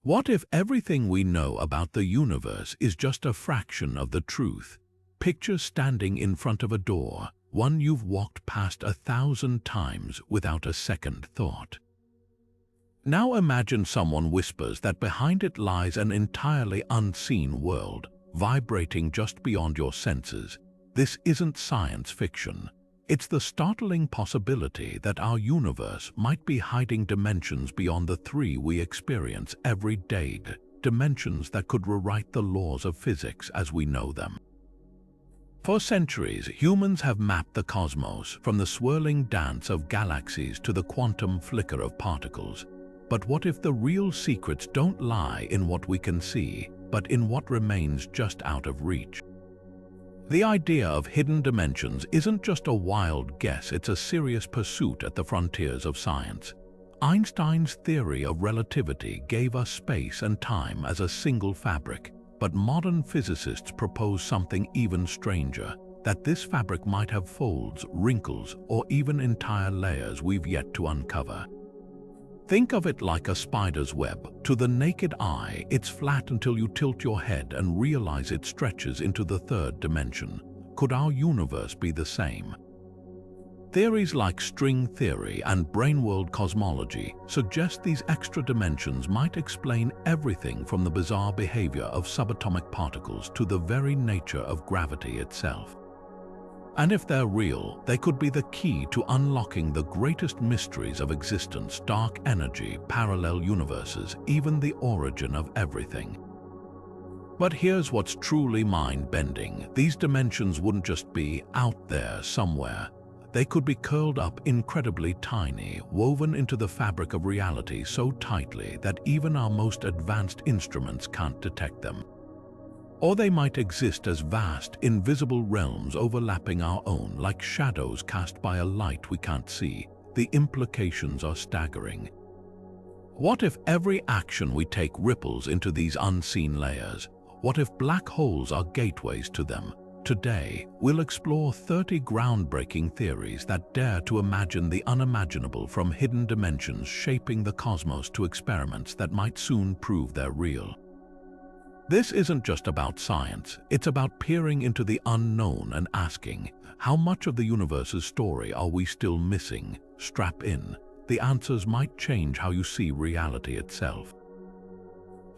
What if everything we know about the universe is just a fraction of the truth? Picture standing in front of a door, one you've walked past 1,000 times without a second thought. Now imagine someone whispers that behind it lies an entirely unseen world, vibrating just beyond your senses. This isn't science fiction. It's the startling possibility that our universe might be hiding dimensions beyond the three we experience every day, dimensions that could rewrite the laws of physics as we know them. For centuries, humans have mapped the cosmos, from the swirling dance of galaxies to the quantum flicker of particles. But what if the real secrets don't lie in what we can see, but in what remains just out of reach? The idea of hidden dimensions isn't just a wild guess, it's a serious pursuit at the frontiers of science. Einstein's theory of relativity gave us space and time as a single fabric, but modern physicists propose something even stranger, that this fabric might have folds, wrinkles, or even entire layers we've yet to uncover. Think of it like a spider's web. To the naked eye, it's flat until you tilt your head and realize it stretches into the third dimension. Could our universe be the same? Theories like string theory and braneworld cosmology suggest these extra dimensions might explain everything from the bizarre behavior of subatomic particles to the very nature of gravity itself. And if they're real, they could be the key to unlocking the greatest mysteries of existence: dark energy, parallel universes, even the origin of everything. But here's what's truly mind-bending. These dimensions wouldn't just be out there somewhere. They could be curled up incredibly tiny, woven into the fabric of reality so tightly that even our most advanced instruments can't detect them. Or they might exist as vast, invisible realms overlapping our own, like shadows cast by a light we can't see. The implications are staggering. What if every action we take ripples into these unseen layers? What if black holes are gateways to them? Today, we'll explore 30 groundbreaking theories that dare to imagine the unimaginable, from hidden dimensions shaping the cosmos to experiments that might soon prove they're real. This isn't just about science, it's about peering into the unknown and asking, how much of the universe's story are we still missing? Strap in. The answers might change how you see reality itself.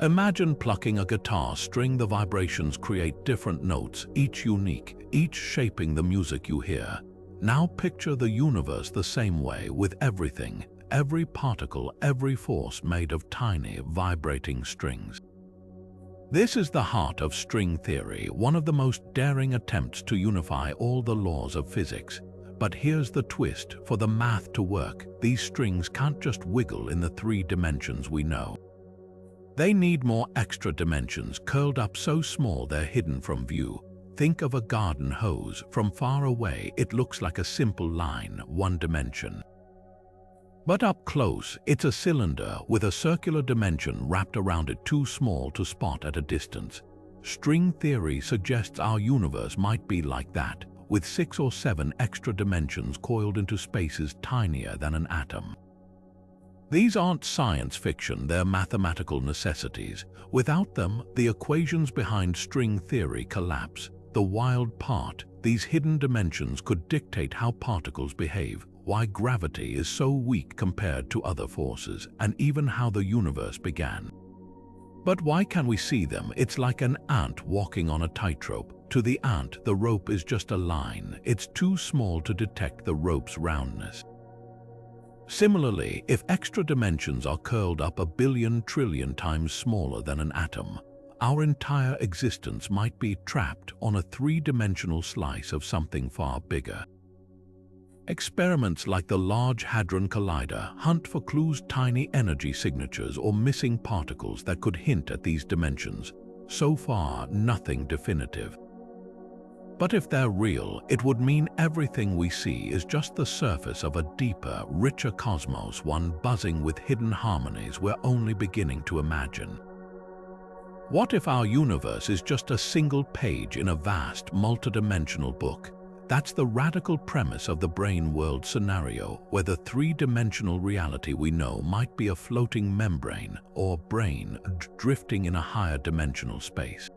Imagine plucking a guitar string. The vibrations create different notes, each unique, each shaping the music you hear. Now picture the universe the same way, with everything, every particle, every force made of tiny, vibrating strings. This is the heart of string theory, one of the most daring attempts to unify all the laws of physics. But here's the twist: for the math to work, these strings can't just wiggle in the three dimensions we know. They need more extra dimensions, curled up so small they're hidden from view. Think of a garden hose. From far away, it looks like a simple line, one dimension. But up close, it's a cylinder with a circular dimension wrapped around it, too small to spot at a distance. String theory suggests our universe might be like that, with 6 or 7 extra dimensions coiled into spaces tinier than an atom. These aren't science fiction, they're mathematical necessities. Without them, the equations behind string theory collapse. The wild part: these hidden dimensions could dictate how particles behave, why gravity is so weak compared to other forces, and even how the universe began. But why can we see them? It's like an ant walking on a tightrope. To the ant, the rope is just a line. It's too small to detect the rope's roundness. Similarly, if extra dimensions are curled up 1 billion trillion times smaller than an atom, our entire existence might be trapped on a 3-dimensional slice of something far bigger. Experiments like the Large Hadron Collider hunt for clues: tiny energy signatures or missing particles that could hint at these dimensions. So far, nothing definitive. But if they're real, it would mean everything we see is just the surface of a deeper, richer cosmos, one buzzing with hidden harmonies we're only beginning to imagine. What if our universe is just a single page in a vast, multidimensional book? That's the radical premise of the brane world scenario, where the three-dimensional reality we know might be a floating membrane or brane drifting in a higher dimensional space.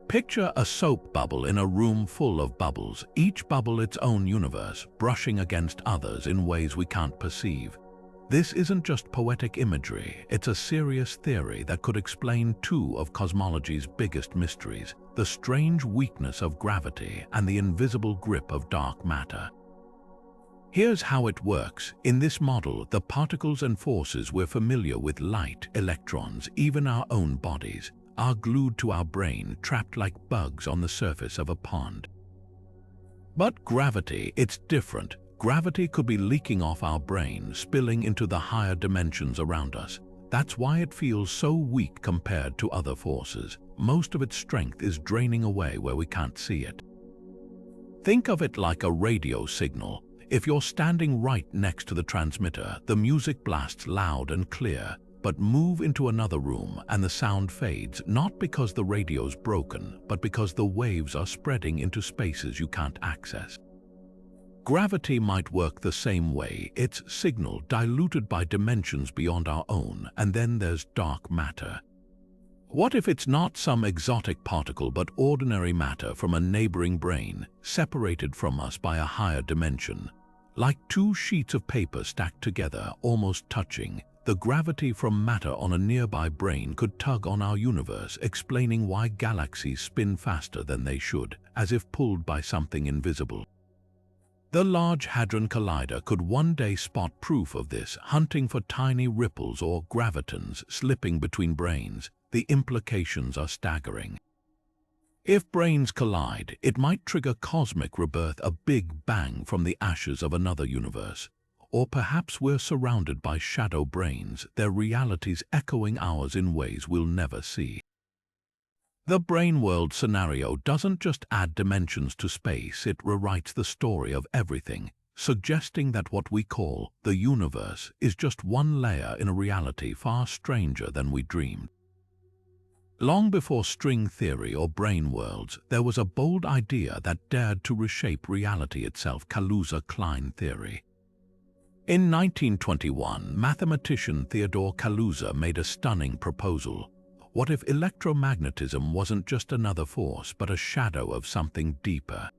Picture a soap bubble in a room full of bubbles, each bubble its own universe, brushing against others in ways we can't perceive. This isn't just poetic imagery, it's a serious theory that could explain two of cosmology's biggest mysteries: the strange weakness of gravity and the invisible grip of dark matter. Here's how it works. In this model, the particles and forces we're familiar with, light, electrons, even our own bodies, are glued to our brain, trapped like bugs on the surface of a pond. But gravity, it's different. Gravity could be leaking off our brain, spilling into the higher dimensions around us. That's why it feels so weak compared to other forces. Most of its strength is draining away where we can't see it. Think of it like a radio signal. If you're standing right next to the transmitter, the music blasts loud and clear, but move into another room and the sound fades, not because the radio's broken, but because the waves are spreading into spaces you can't access. Gravity might work the same way. Its signal diluted by dimensions beyond our own, and then there's dark matter. What if it's not some exotic particle but ordinary matter from a neighboring brane, separated from us by a higher dimension? Like two sheets of paper stacked together, almost touching, the gravity from matter on a nearby brane could tug on our universe, explaining why galaxies spin faster than they should, as if pulled by something invisible. The Large Hadron Collider could one day spot proof of this, hunting for tiny ripples or gravitons slipping between branes. The implications are staggering. If branes collide, it might trigger cosmic rebirth, a big bang from the ashes of another universe. Or perhaps we're surrounded by shadow branes, their realities echoing ours in ways we'll never see. The brane world scenario doesn't just add dimensions to space, it rewrites the story of everything, suggesting that what we call the universe is just one layer in a reality far stranger than we dreamed. Long before string theory or brane worlds, there was a bold idea that dared to reshape reality itself: kaluza-Klein theory. In 1921, mathematician Theodore Kaluza made a stunning proposal. What if electromagnetism wasn't just another force, but a shadow of something deeper?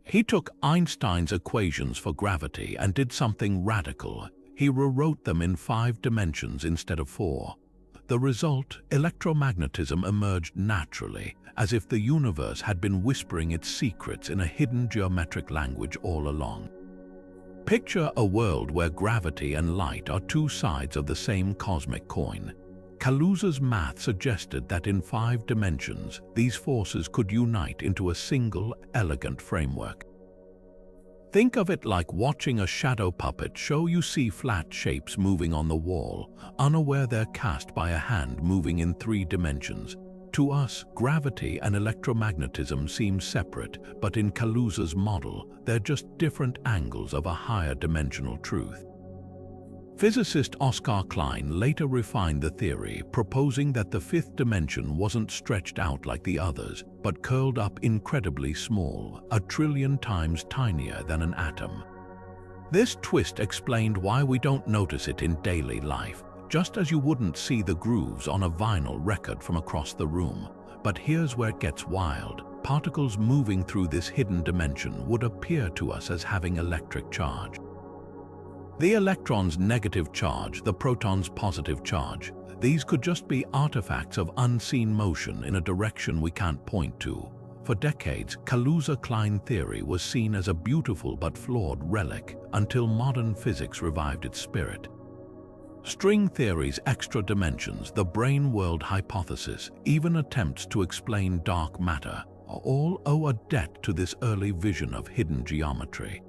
He took Einstein's equations for gravity and did something radical. He rewrote them in 5 dimensions instead of 4. The result, electromagnetism emerged naturally, as if the universe had been whispering its secrets in a hidden geometric language all along. Picture a world where gravity and light are two sides of the same cosmic coin. Kaluza's math suggested that in 5 dimensions, these forces could unite into a single, elegant framework. Think of it like watching a shadow puppet show. You see flat shapes moving on the wall, unaware they're cast by a hand moving in 3 dimensions. To us, gravity and electromagnetism seem separate, but in Kaluza's model, they're just different angles of a higher dimensional truth. Physicist Oscar Klein later refined the theory, proposing that the 5th dimension wasn't stretched out like the others, but curled up incredibly small, 1 trillion times tinier than an atom. This twist explained why we don't notice it in daily life, just as you wouldn't see the grooves on a vinyl record from across the room. But here's where it gets wild. Particles moving through this hidden dimension would appear to us as having electric charge. The electron's negative charge, the proton's positive charge, these could just be artifacts of unseen motion in a direction we can't point to. For decades, kaluza-Klein theory was seen as a beautiful but flawed relic until modern physics revived its spirit. String theory's extra dimensions, the brane world hypothesis, even attempts to explain dark matter, all owe a debt to this early vision of hidden geometry.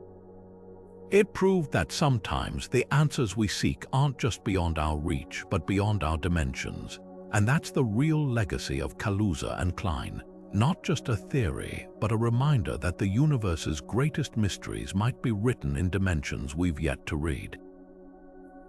It proved that sometimes the answers we seek aren't just beyond our reach, but beyond our dimensions. And that's the real legacy of Kaluza and Klein. Not just a theory, but a reminder that the universe's greatest mysteries might be written in dimensions we've yet to read.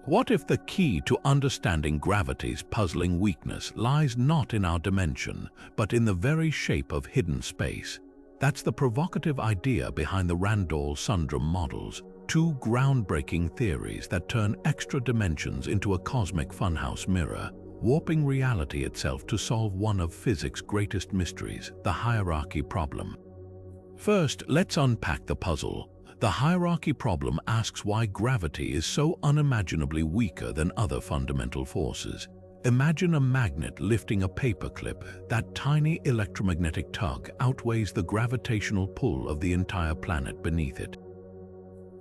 What if the key to understanding gravity's puzzling weakness lies not in our dimension, but in the very shape of hidden space? That's the provocative idea behind the randall-sundrum models, two groundbreaking theories that turn extra dimensions into a cosmic funhouse mirror, warping reality itself to solve one of physics' greatest mysteries, the hierarchy problem. First, let's unpack the puzzle. The hierarchy problem asks why gravity is so unimaginably weaker than other fundamental forces. Imagine a magnet lifting a paperclip. That tiny electromagnetic tug outweighs the gravitational pull of the entire planet beneath it.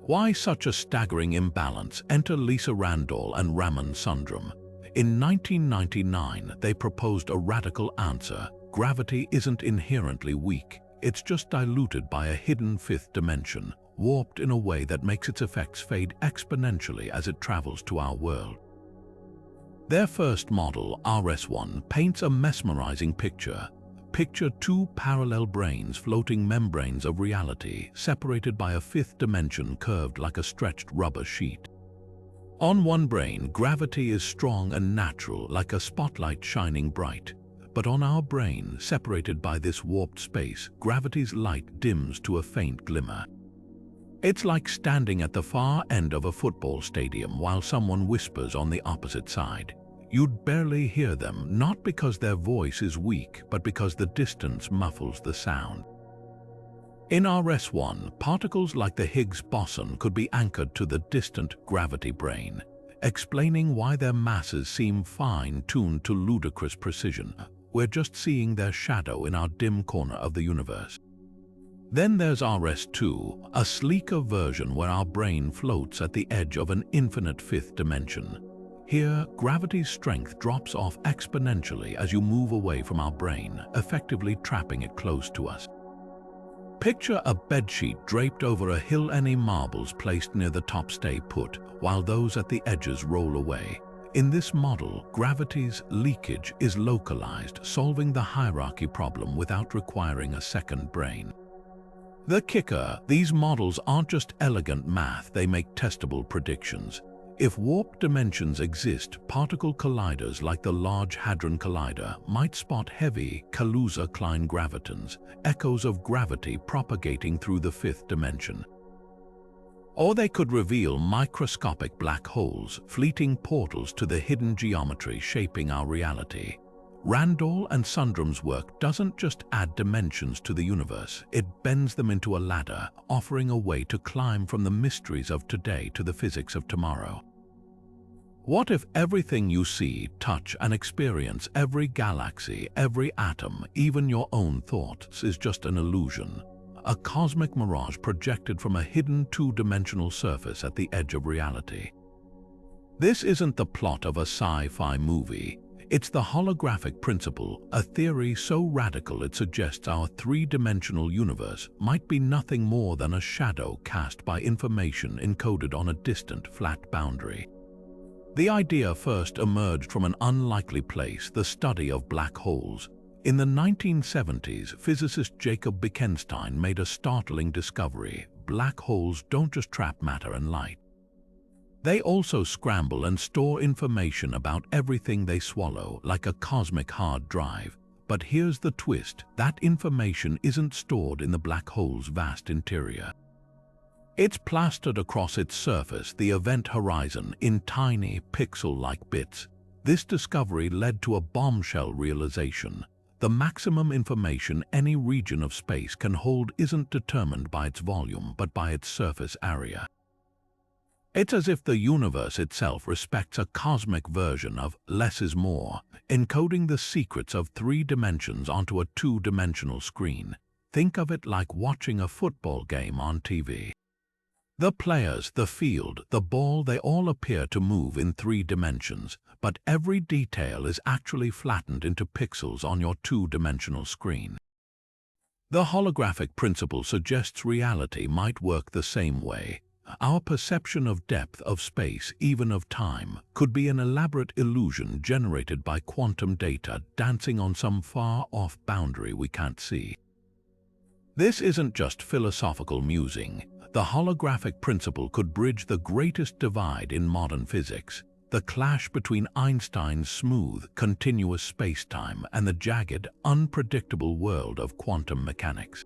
Why such a staggering imbalance? Enter Lisa Randall and Ramon-Sundrum. In 1999, they proposed a radical answer. Gravity isn't inherently weak. It's just diluted by a hidden fifth dimension, warped in a way that makes its effects fade exponentially as it travels to our world. Their first model, RS1, paints a mesmerizing picture. Picture two parallel branes floating membranes of reality, separated by a fifth dimension curved like a stretched rubber sheet. On one brane, gravity is strong and natural, like a spotlight shining bright. But on our brane, separated by this warped space, gravity's light dims to a faint glimmer. It's like standing at the far end of a football stadium while someone whispers on the opposite side. You'd barely hear them, not because their voice is weak, but because the distance muffles the sound. In RS1, particles like the Higgs boson could be anchored to the distant gravity brane, explaining why their masses seem fine-tuned to ludicrous precision. We're just seeing their shadow in our dim corner of the universe. Then there's RS2, a sleeker version where our brane floats at the edge of an infinite fifth dimension. Here, gravity's strength drops off exponentially as you move away from our brane, effectively trapping it close to us. Picture a bedsheet draped over a hill. Any marbles placed near the top stay put, while those at the edges roll away. In this model, gravity's leakage is localized, solving the hierarchy problem without requiring a second brane. The kicker: these models aren't just elegant math, they make testable predictions. If warped dimensions exist, particle colliders like the Large Hadron Collider might spot heavy kaluza-klein gravitons, echoes of gravity propagating through the fifth dimension. Or they could reveal microscopic black holes, fleeting portals to the hidden geometry shaping our reality. Randall and Sundrum's work doesn't just add dimensions to the universe, it bends them into a ladder, offering a way to climb from the mysteries of today to the physics of tomorrow. What if everything you see, touch, and experience, every galaxy, every atom, even your own thoughts, is just an illusion? A cosmic mirage projected from a hidden two-dimensional surface at the edge of reality. This isn't the plot of a sci-fi movie. It's the holographic principle, a theory so radical it suggests our three-dimensional universe might be nothing more than a shadow cast by information encoded on a distant, flat boundary. The idea first emerged from an unlikely place, the study of black holes. In the 1970s, physicist Jacob Bekenstein made a startling discovery: black holes don't just trap matter and light. They also scramble and store information about everything they swallow, like a cosmic hard drive. But here's the twist: that information isn't stored in the black hole's vast interior. It's plastered across its surface, the event horizon, in tiny, pixel-like bits. This discovery led to a bombshell realization. The maximum information any region of space can hold isn't determined by its volume, but by its surface area. It's as if the universe itself respects a cosmic version of less is more, encoding the secrets of three dimensions onto a two-dimensional screen. Think of it like watching a football game on TV. The players, the field, the ball, they all appear to move in three dimensions, but every detail is actually flattened into pixels on your two-dimensional screen. The holographic principle suggests reality might work the same way. Our perception of depth, of space, even of time, could be an elaborate illusion generated by quantum data dancing on some far-off boundary we can't see. This isn't just philosophical musing. The holographic principle could bridge the greatest divide in modern physics, the clash between Einstein's smooth, continuous space-time and the jagged, unpredictable world of quantum mechanics.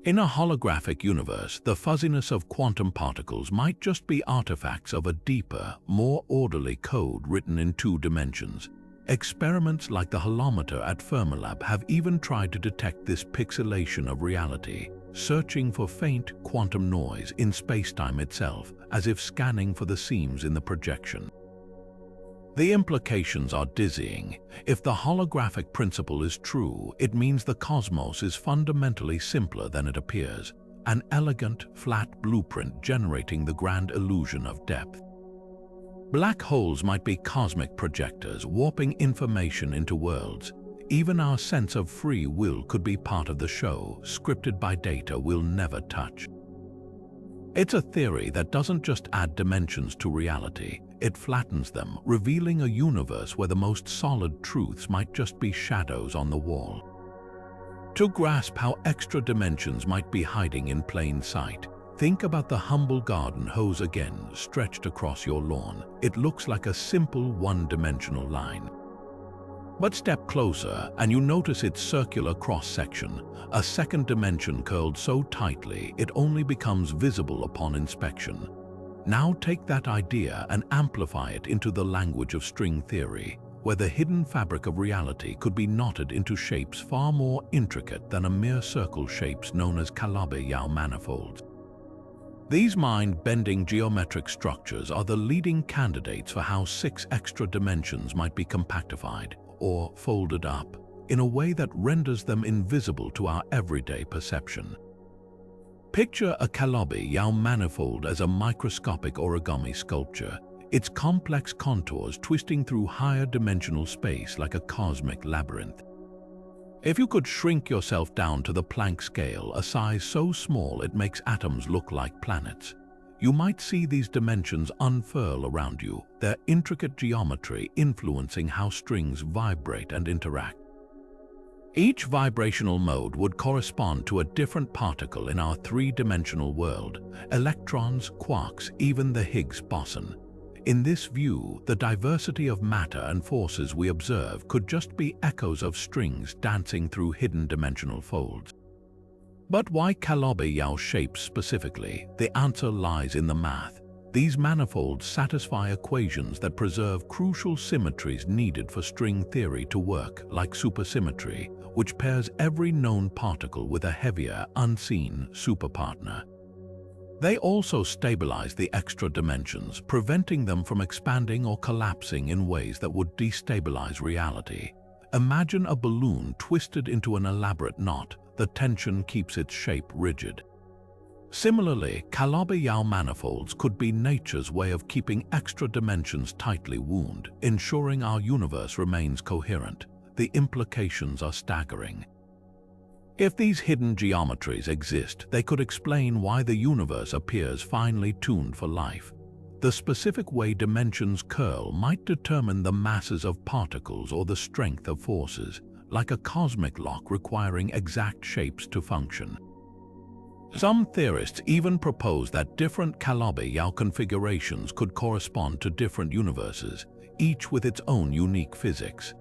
In a holographic universe, the fuzziness of quantum particles might just be artifacts of a deeper, more orderly code written in 2 dimensions. Experiments like the holometer at Fermilab have even tried to detect this pixelation of reality, searching for faint quantum noise in spacetime itself, as if scanning for the seams in the projection. The implications are dizzying. If the holographic principle is true, it means the cosmos is fundamentally simpler than it appears, an elegant, flat blueprint generating the grand illusion of depth. Black holes might be cosmic projectors, warping information into worlds. Even our sense of free will could be part of the show, scripted by data we'll never touch. It's a theory that doesn't just add dimensions to reality, it flattens them, revealing a universe where the most solid truths might just be shadows on the wall. To grasp how extra dimensions might be hiding in plain sight, think about the humble garden hose again stretched across your lawn. It looks like a simple one-dimensional line. But step closer and you notice its circular cross-section, a second dimension curled so tightly it only becomes visible upon inspection. Now take that idea and amplify it into the language of string theory, where the hidden fabric of reality could be knotted into shapes far more intricate than a mere circle shapes known as calabi-yau manifolds. These mind-bending geometric structures are the leading candidates for how 6 extra dimensions might be compactified, or folded up, in a way that renders them invisible to our everyday perception. Picture a calabi-yau manifold as a microscopic origami sculpture, its complex contours twisting through higher dimensional space like a cosmic labyrinth. If you could shrink yourself down to the Planck scale, a size so small it makes atoms look like planets, you might see these dimensions unfurl around you, their intricate geometry influencing how strings vibrate and interact. Each vibrational mode would correspond to a different particle in our 3-dimensional world: electrons, quarks, even the Higgs boson. In this view, the diversity of matter and forces we observe could just be echoes of strings dancing through hidden dimensional folds. But why calabi-yau shapes specifically? The answer lies in the math. These manifolds satisfy equations that preserve crucial symmetries needed for string theory to work, like supersymmetry, which pairs every known particle with a heavier, unseen superpartner. They also stabilize the extra dimensions, preventing them from expanding or collapsing in ways that would destabilize reality. Imagine a balloon twisted into an elaborate knot. The tension keeps its shape rigid. Similarly, calabi-yau manifolds could be nature's way of keeping extra dimensions tightly wound, ensuring our universe remains coherent. The implications are staggering. If these hidden geometries exist, they could explain why the universe appears finely tuned for life. The specific way dimensions curl might determine the masses of particles or the strength of forces, like a cosmic lock requiring exact shapes to function. Some theorists even propose that different calabi-yau configurations could correspond to different universes, each with its own unique physics.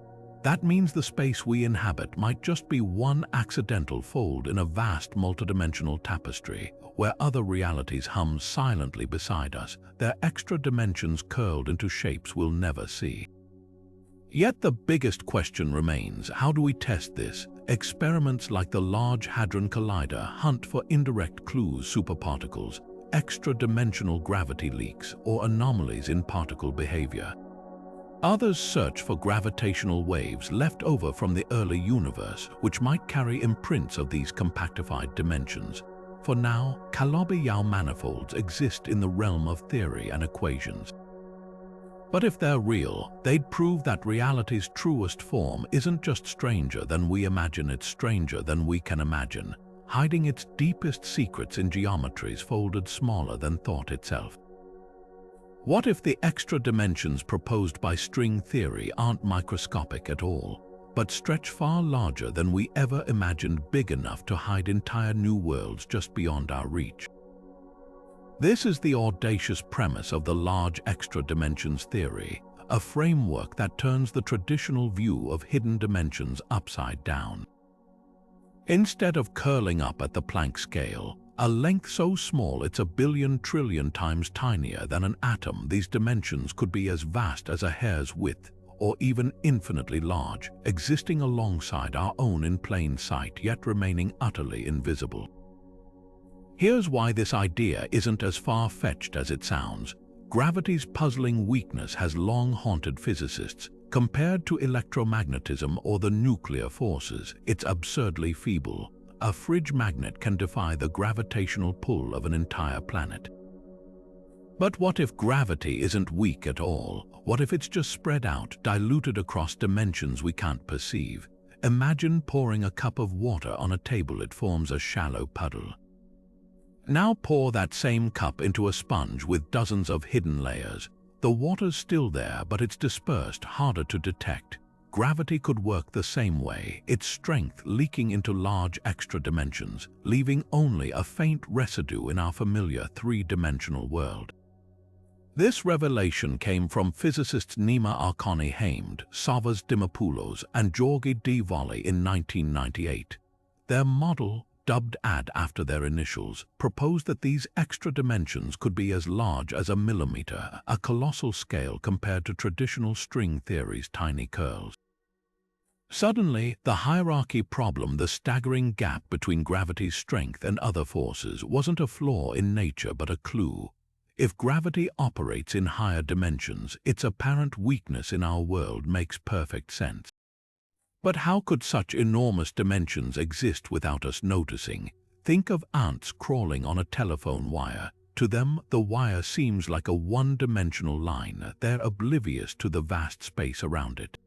That means the space we inhabit might just be one accidental fold in a vast multidimensional tapestry, where other realities hum silently beside us, their extra dimensions curled into shapes we'll never see. Yet the biggest question remains: how do we test this? Experiments like the Large Hadron Collider hunt for indirect clues: superparticles, extra-dimensional gravity leaks, or anomalies in particle behavior. Others search for gravitational waves left over from the early universe, which might carry imprints of these compactified dimensions. For now, calabi-yau manifolds exist in the realm of theory and equations. But if they're real, they'd prove that reality's truest form isn't just stranger than we imagine, it's stranger than we can imagine, hiding its deepest secrets in geometries folded smaller than thought itself. What if the extra dimensions proposed by string theory aren't microscopic at all, but stretch far larger than we ever imagined, big enough to hide entire new worlds just beyond our reach? This is the audacious premise of the large extra dimensions theory, a framework that turns the traditional view of hidden dimensions upside down. Instead of curling up at the Planck scale, a length so small it's a billion trillion times tinier than an atom, these dimensions could be as vast as a hair's width, or even infinitely large, existing alongside our own in plain sight, yet remaining utterly invisible. Here's why this idea isn't as far-fetched as it sounds. Gravity's puzzling weakness has long haunted physicists. Compared to electromagnetism or the nuclear forces, it's absurdly feeble. A fridge magnet can defy the gravitational pull of an entire planet. But what if gravity isn't weak at all? What if it's just spread out, diluted across dimensions we can't perceive? Imagine pouring a cup of water on a table. It forms a shallow puddle. Now pour that same cup into a sponge with dozens of hidden layers. The water's still there, but it's dispersed, harder to detect. Gravity could work the same way, its strength leaking into large extra dimensions, leaving only a faint residue in our familiar three-dimensional world. This revelation came from physicists Nima Arkani-Hamed, Savas Dimopoulos, and Georgi D. Volley in 1998. Their model, dubbed AD after their initials, proposed that these extra dimensions could be as large as a millimeter, a colossal scale compared to traditional string theory's tiny curls. Suddenly, the hierarchy problem, the staggering gap between gravity's strength and other forces, wasn't a flaw in nature but a clue. If gravity operates in higher dimensions, its apparent weakness in our world makes perfect sense. But how could such enormous dimensions exist without us noticing? Think of ants crawling on a telephone wire. To them, the wire seems like a one-dimensional line. They're oblivious to the vast space around it.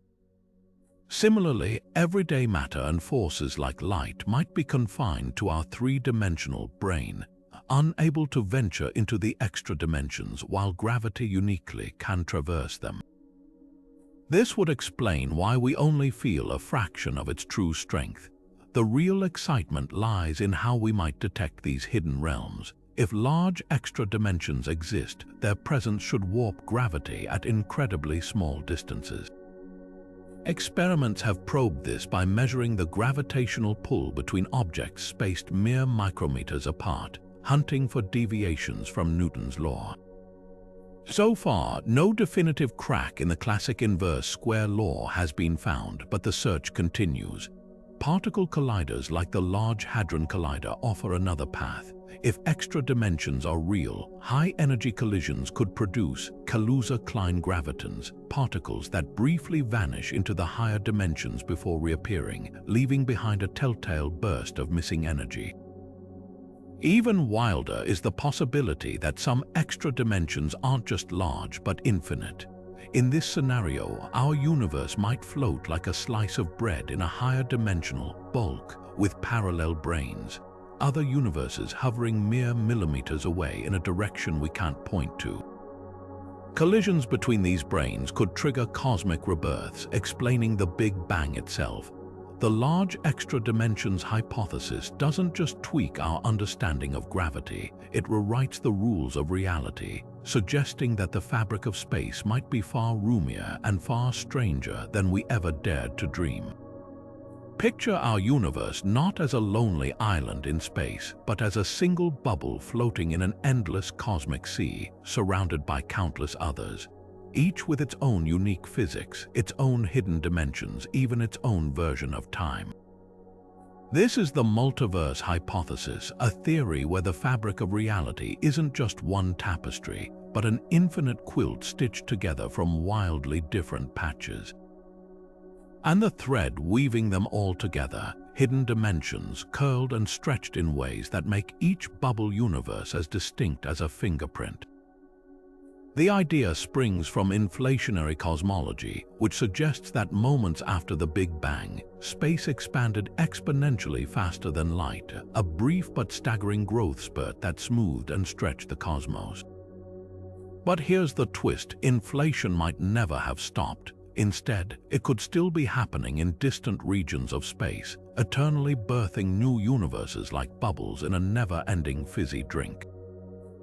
Similarly, everyday matter and forces like light might be confined to our three-dimensional brain, unable to venture into the extra dimensions, while gravity uniquely can traverse them. This would explain why we only feel a fraction of its true strength. The real excitement lies in how we might detect these hidden realms. If large extra dimensions exist, their presence should warp gravity at incredibly small distances. Experiments have probed this by measuring the gravitational pull between objects spaced mere micrometers apart, hunting for deviations from Newton's law. So far, no definitive crack in the classic inverse square law has been found, but the search continues. Particle colliders like the Large Hadron Collider offer another path. If extra dimensions are real, high-energy collisions could produce kaluza-klein gravitons, particles that briefly vanish into the higher dimensions before reappearing, leaving behind a telltale burst of missing energy. Even wilder is the possibility that some extra dimensions aren't just large but infinite. In this scenario, our universe might float like a slice of bread in a higher dimensional bulk with parallel branes, other universes hovering mere millimeters away in a direction we can't point to. Collisions between these branes could trigger cosmic rebirths, explaining the Big Bang itself. The large extra dimensions hypothesis doesn't just tweak our understanding of gravity, it rewrites the rules of reality, suggesting that the fabric of space might be far roomier and far stranger than we ever dared to dream. Picture our universe not as a lonely island in space, but as a single bubble floating in an endless cosmic sea, surrounded by countless others, each with its own unique physics, its own hidden dimensions, even its own version of time. This is the multiverse hypothesis, a theory where the fabric of reality isn't just one tapestry, but an infinite quilt stitched together from wildly different patches. And the thread weaving them all together, hidden dimensions curled and stretched in ways that make each bubble universe as distinct as a fingerprint. The idea springs from inflationary cosmology, which suggests that moments after the Big Bang, space expanded exponentially faster than light, a brief but staggering growth spurt that smoothed and stretched the cosmos. But here's the twist: inflation might never have stopped. Instead, it could still be happening in distant regions of space, eternally birthing new universes like bubbles in a never-ending fizzy drink.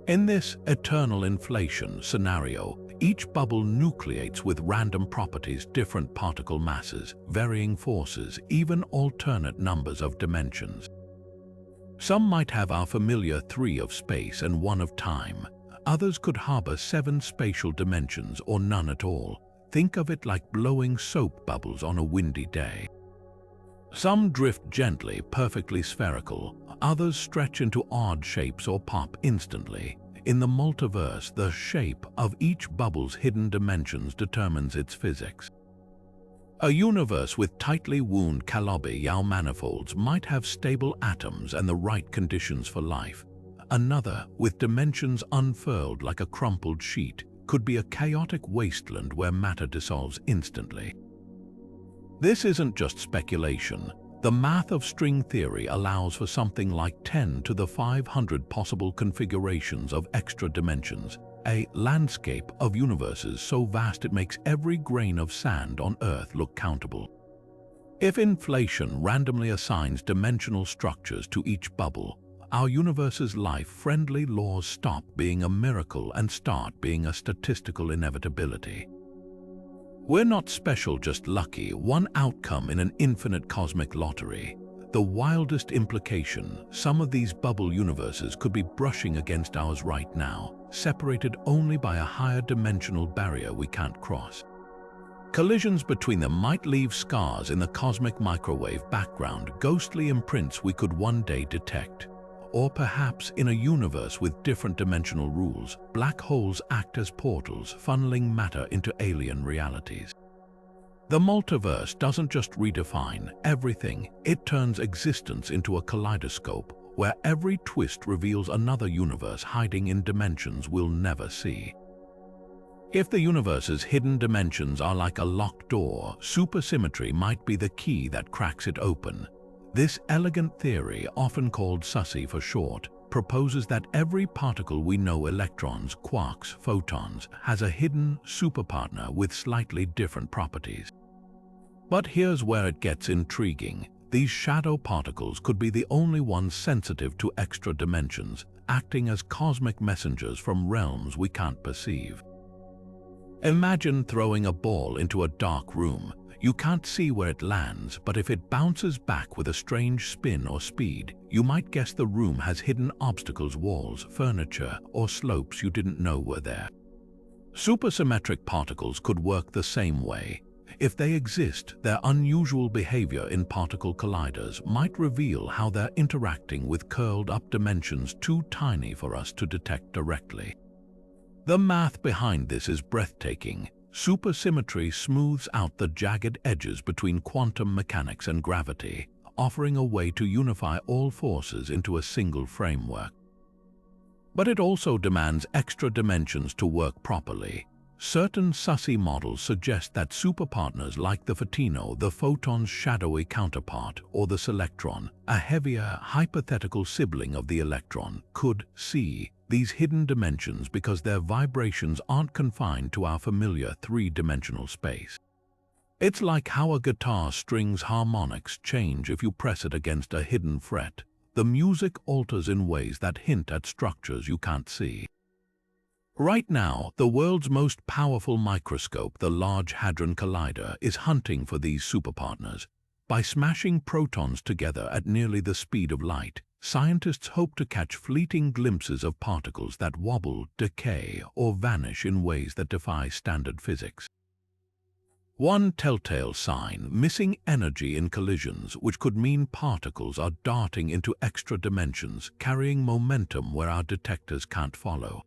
In this eternal inflation scenario, Each bubble nucleates with random properties, different particle masses, varying forces, even alternate numbers of dimensions. Some might have our familiar 3 of space and 1 of time. Others could harbor 7 spatial dimensions or none at all. Think of it like blowing soap bubbles on a windy day. Some drift gently, perfectly spherical. Others stretch into odd shapes or pop instantly. In the multiverse, the shape of each bubble's hidden dimensions determines its physics. A universe with tightly wound calabi-yau manifolds might have stable atoms and the right conditions for life. Another, with dimensions unfurled like a crumpled sheet, could be a chaotic wasteland where matter dissolves instantly. This isn't just speculation. The math of string theory allows for something like 10 to the 500 possible configurations of extra dimensions, a landscape of universes so vast it makes every grain of sand on Earth look countable. If inflation randomly assigns dimensional structures to each bubble, our universe's life-friendly laws stop being a miracle and start being a statistical inevitability. We're not special, just lucky, one outcome in an infinite cosmic lottery. The wildest implication, some of these bubble universes could be brushing against ours right now, separated only by a higher dimensional barrier we can't cross. Collisions between them might leave scars in the cosmic microwave background, ghostly imprints we could one day detect. Or perhaps in a universe with different dimensional rules, black holes act as portals, funneling matter into alien realities. The multiverse doesn't just redefine everything, it turns existence into a kaleidoscope where every twist reveals another universe hiding in dimensions we'll never see. If the universe's hidden dimensions are like a locked door, supersymmetry might be the key that cracks it open. This elegant theory, often called SUSY for short, proposes that every particle we know, electrons, quarks, photons, has a hidden superpartner with slightly different properties. But here's where it gets intriguing. These shadow particles could be the only ones sensitive to extra dimensions, acting as cosmic messengers from realms we can't perceive. Imagine throwing a ball into a dark room. You can't see where it lands, but if it bounces back with a strange spin or speed, you might guess the room has hidden obstacles, walls, furniture, or slopes you didn't know were there. Supersymmetric particles could work the same way. If they exist, their unusual behavior in particle colliders might reveal how they're interacting with curled-up dimensions too tiny for us to detect directly. The math behind this is breathtaking. Supersymmetry smooths out the jagged edges between quantum mechanics and gravity, offering a way to unify all forces into a single framework. But it also demands extra dimensions to work properly. Certain SUSY models suggest that superpartners like the photino, the photon's shadowy counterpart, or the selectron, a heavier, hypothetical sibling of the electron, could see these hidden dimensions because their vibrations aren't confined to our familiar 3-dimensional space. It's like how a guitar string's harmonics change if you press it against a hidden fret. The music alters in ways that hint at structures you can't see. Right now, the world's most powerful microscope, the Large Hadron Collider, is hunting for these superpartners. By smashing protons together at nearly the speed of light, scientists hope to catch fleeting glimpses of particles that wobble, decay, or vanish in ways that defy standard physics. One telltale sign: missing energy in collisions, which could mean particles are darting into extra dimensions, carrying momentum where our detectors can't follow.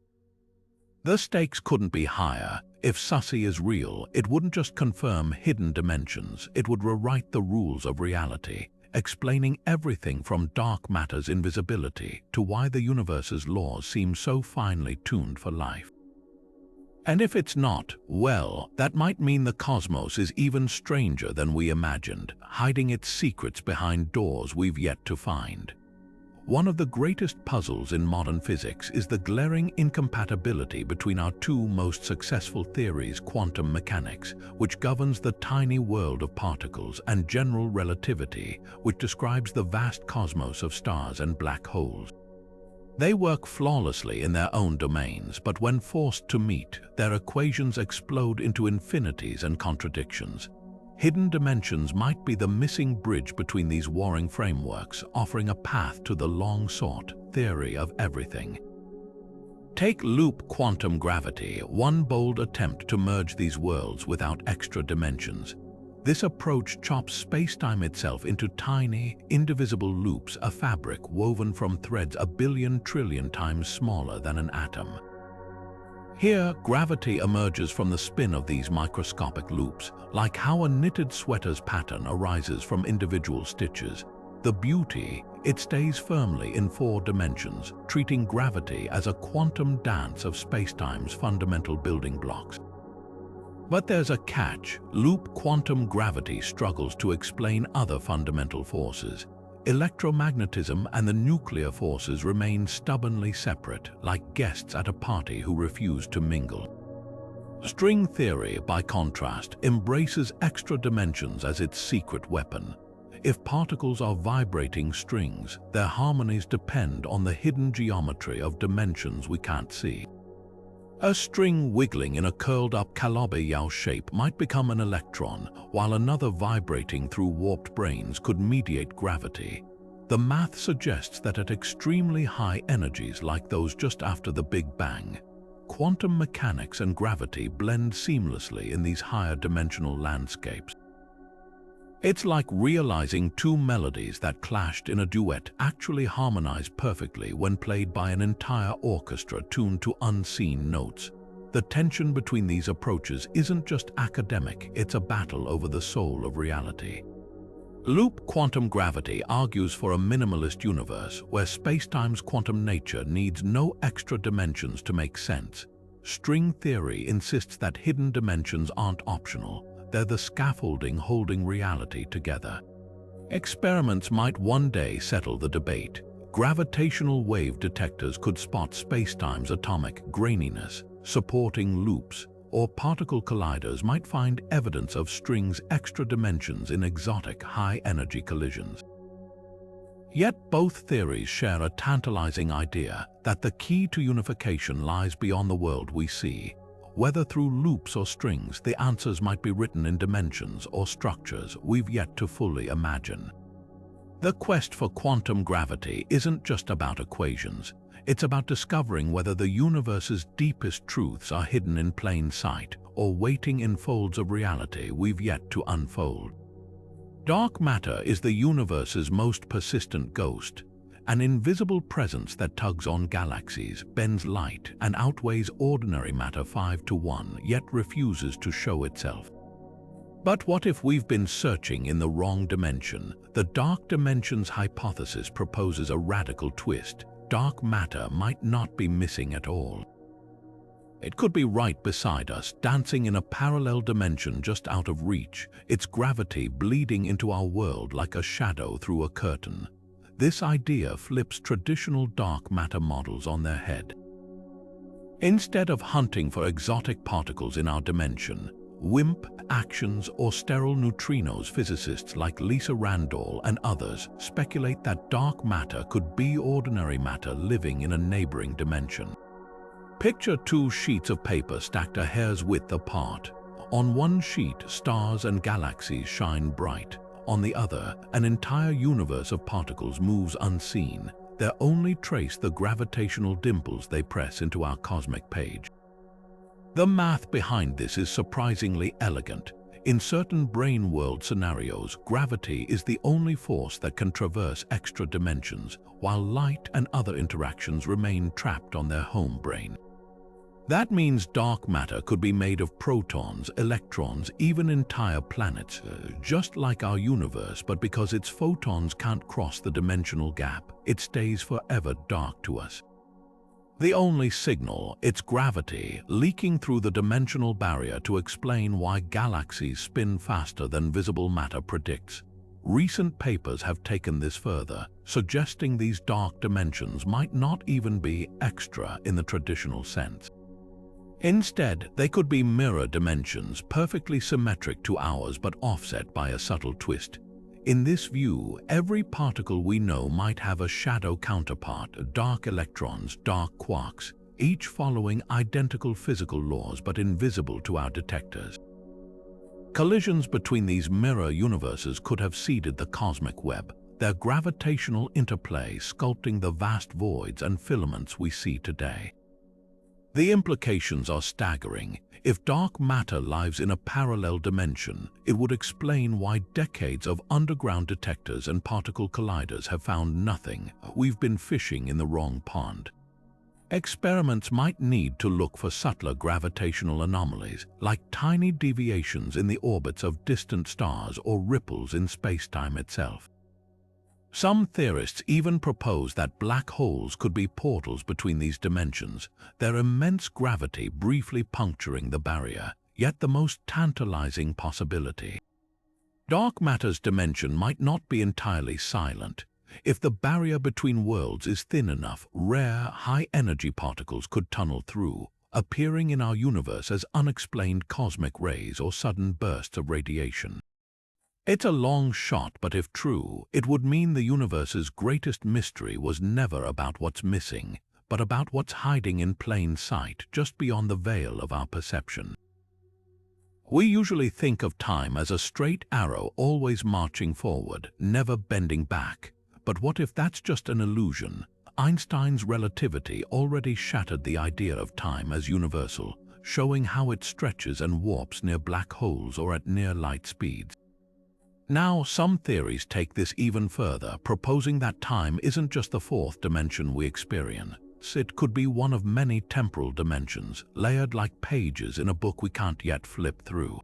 The stakes couldn't be higher. If SUSY is real, it wouldn't just confirm hidden dimensions, it would rewrite the rules of reality, explaining everything from dark matter's invisibility to why the universe's laws seem so finely tuned for life. And if it's not, well, that might mean the cosmos is even stranger than we imagined, hiding its secrets behind doors we've yet to find. One of the greatest puzzles in modern physics is the glaring incompatibility between our two most successful theories, quantum mechanics, which governs the tiny world of particles, and general relativity, which describes the vast cosmos of stars and black holes. They work flawlessly in their own domains, but when forced to meet, their equations explode into infinities and contradictions. Hidden dimensions might be the missing bridge between these warring frameworks, offering a path to the long-sought theory of everything. Take loop quantum gravity, one bold attempt to merge these worlds without extra dimensions. This approach chops spacetime itself into tiny, indivisible loops, a fabric woven from threads 1 billion times smaller than an atom. Here, gravity emerges from the spin of these microscopic loops, like how a knitted sweater's pattern arises from individual stitches. The beauty, it stays firmly in 4 dimensions, treating gravity as a quantum dance of spacetime's fundamental building blocks. But there's a catch. Loop quantum gravity struggles to explain other fundamental forces. Electromagnetism and the nuclear forces remain stubbornly separate, like guests at a party who refuse to mingle. String theory, by contrast, embraces extra dimensions as its secret weapon. If particles are vibrating strings, their harmonies depend on the hidden geometry of dimensions we can't see. A string wiggling in a curled-up calabi-yau shape might become an electron, while another vibrating through warped branes could mediate gravity. The math suggests that at extremely high energies like those just after the Big Bang, quantum mechanics and gravity blend seamlessly in these higher dimensional landscapes. It's like realizing 2 melodies that clashed in a duet actually harmonize perfectly when played by an entire orchestra tuned to unseen notes. The tension between these approaches isn't just academic, it's a battle over the soul of reality. Loop quantum gravity argues for a minimalist universe where spacetime's quantum nature needs no extra dimensions to make sense. String theory insists that hidden dimensions aren't optional. They're the scaffolding holding reality together. Experiments might one day settle the debate. Gravitational wave detectors could spot spacetime's atomic graininess, supporting loops, or particle colliders might find evidence of strings' extra dimensions in exotic high-energy collisions. Yet both theories share a tantalizing idea that the key to unification lies beyond the world we see. Whether through loops or strings, the answers might be written in dimensions or structures we've yet to fully imagine. The quest for quantum gravity isn't just about equations. It's about discovering whether the universe's deepest truths are hidden in plain sight or waiting in folds of reality we've yet to unfold. Dark matter is the universe's most persistent ghost, an invisible presence that tugs on galaxies, bends light, and outweighs ordinary matter 5 to 1, yet refuses to show itself. But what if we've been searching in the wrong dimension? The dark dimensions hypothesis proposes a radical twist. Dark matter might not be missing at all. It could be right beside us, dancing in a parallel dimension just out of reach, its gravity bleeding into our world like a shadow through a curtain. This idea flips traditional dark matter models on their head. Instead of hunting for exotic particles in our dimension, WIMP actions or sterile neutrinos, physicists like Lisa Randall and others speculate that dark matter could be ordinary matter living in a neighboring dimension. Picture 2 sheets of paper stacked a hair's width apart. On one sheet, stars and galaxies shine bright. On the other, an entire universe of particles moves unseen. Their only trace the gravitational dimples they press into our cosmic page. The math behind this is surprisingly elegant. In certain brane world scenarios, gravity is the only force that can traverse extra dimensions, while light and other interactions remain trapped on their home brane. That means dark matter could be made of protons, electrons, even entire planets, just like our universe, but because its photons can't cross the dimensional gap, it stays forever dark to us. The only signal, its gravity, leaking through the dimensional barrier to explain why galaxies spin faster than visible matter predicts. Recent papers have taken this further, suggesting these dark dimensions might not even be extra in the traditional sense. Instead, they could be mirror dimensions, perfectly symmetric to ours but offset by a subtle twist. In this view, every particle we know might have a shadow counterpart, dark electrons, dark quarks, each following identical physical laws but invisible to our detectors. Collisions between these mirror universes could have seeded the cosmic web, their gravitational interplay sculpting the vast voids and filaments we see today. The implications are staggering. If dark matter lives in a parallel dimension, it would explain why decades of underground detectors and particle colliders have found nothing. We've been fishing in the wrong pond. Experiments might need to look for subtler gravitational anomalies, like tiny deviations in the orbits of distant stars or ripples in space-time itself. Some theorists even propose that black holes could be portals between these dimensions, their immense gravity briefly puncturing the barrier, yet the most tantalizing possibility. Dark matter's dimension might not be entirely silent. If the barrier between worlds is thin enough, rare, high-energy particles could tunnel through, appearing in our universe as unexplained cosmic rays or sudden bursts of radiation. It's a long shot, but if true, it would mean the universe's greatest mystery was never about what's missing, but about what's hiding in plain sight just beyond the veil of our perception. We usually think of time as a straight arrow always marching forward, never bending back. But what if that's just an illusion? Einstein's relativity already shattered the idea of time as universal, showing how it stretches and warps near black holes or at near light speeds. Now, some theories take this even further, proposing that time isn't just the fourth dimension we experience. It could be one of many temporal dimensions, layered like pages in a book we can't yet flip through.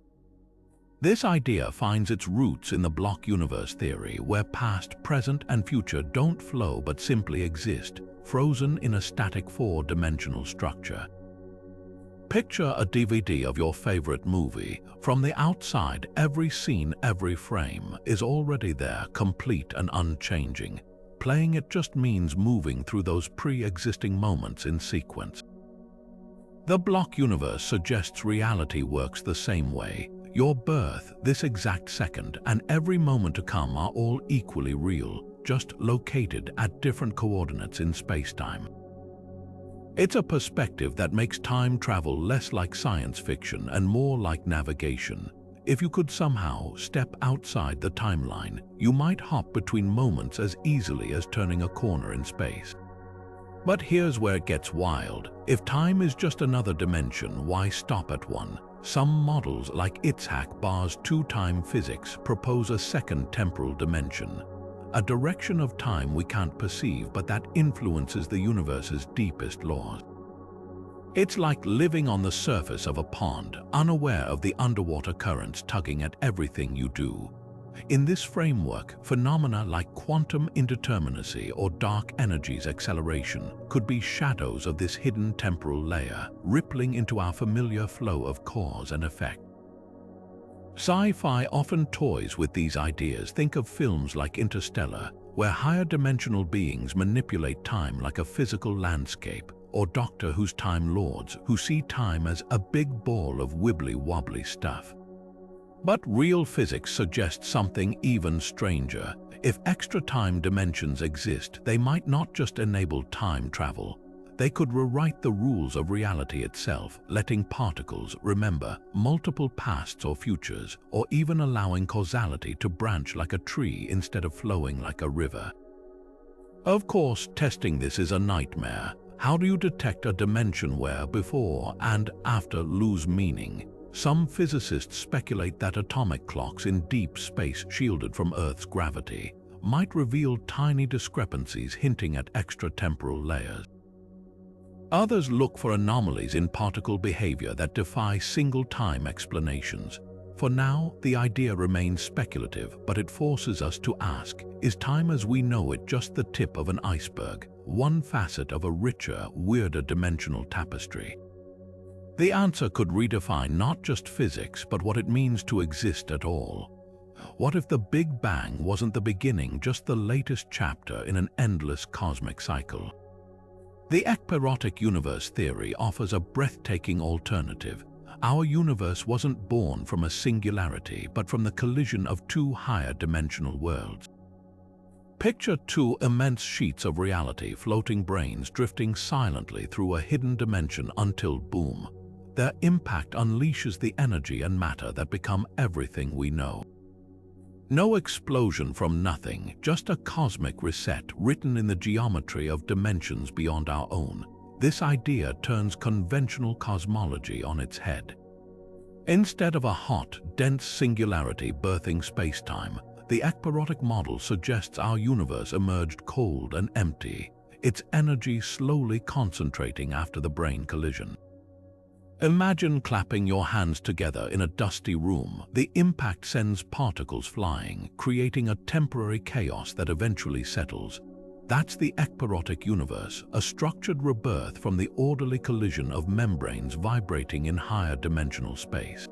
This idea finds its roots in the block universe theory, where past, present, and future don't flow but simply exist, frozen in a static four-dimensional structure. Picture a DVD of your favorite movie. From the outside, every scene, every frame is already there, complete and unchanging. Playing it just means moving through those pre-existing moments in sequence. The block universe suggests reality works the same way. Your birth, this exact second, and every moment to come are all equally real, just located at different coordinates in space-time. It's a perspective that makes time travel less like science fiction and more like navigation. If you could somehow step outside the timeline, you might hop between moments as easily as turning a corner in space. But here's where it gets wild. If time is just another dimension, why stop at one? Some models, like Itzhak Barr's two-time physics, propose a second temporal dimension, a direction of time we can't perceive but that influences the universe's deepest laws. It's like living on the surface of a pond, unaware of the underwater currents tugging at everything you do. In this framework, phenomena like quantum indeterminacy or dark energy's acceleration could be shadows of this hidden temporal layer, rippling into our familiar flow of cause and effect. Sci-fi often toys with these ideas. Think of films like Interstellar, where higher dimensional beings manipulate time like a physical landscape, or Doctor Who's Time Lords, who see time as a big ball of wibbly-wobbly stuff. But real physics suggests something even stranger. If extra time dimensions exist, they might not just enable time travel. They could rewrite the rules of reality itself, letting particles remember multiple pasts or futures, or even allowing causality to branch like a tree instead of flowing like a river. Of course, testing this is a nightmare. How do you detect a dimension where before and after lose meaning? Some physicists speculate that atomic clocks in deep space shielded from Earth's gravity might reveal tiny discrepancies hinting at extratemporal layers. Others look for anomalies in particle behavior that defy single-time explanations. For now, the idea remains speculative, but it forces us to ask, is time as we know it just the tip of an iceberg, one facet of a richer, weirder dimensional tapestry? The answer could redefine not just physics, but what it means to exist at all. What if the Big Bang wasn't the beginning, just the latest chapter in an endless cosmic cycle? The ekpyrotic universe theory offers a breathtaking alternative, Our universe wasn't born from a singularity, but from the collision of two higher dimensional worlds. Picture two immense sheets of reality, floating branes drifting silently through a hidden dimension until boom. Their impact unleashes the energy and matter that become everything we know. No explosion from nothing, just a cosmic reset written in the geometry of dimensions beyond our own. This idea turns conventional cosmology on its head. Instead of a hot, dense singularity birthing space-time, the ekpyrotic model suggests our universe emerged cold and empty, its energy slowly concentrating after the brane collision. Imagine clapping your hands together in a dusty room. The impact sends particles flying, creating a temporary chaos that eventually settles. That's the ekpyrotic universe, a structured rebirth from the orderly collision of membranes vibrating in higher dimensional space.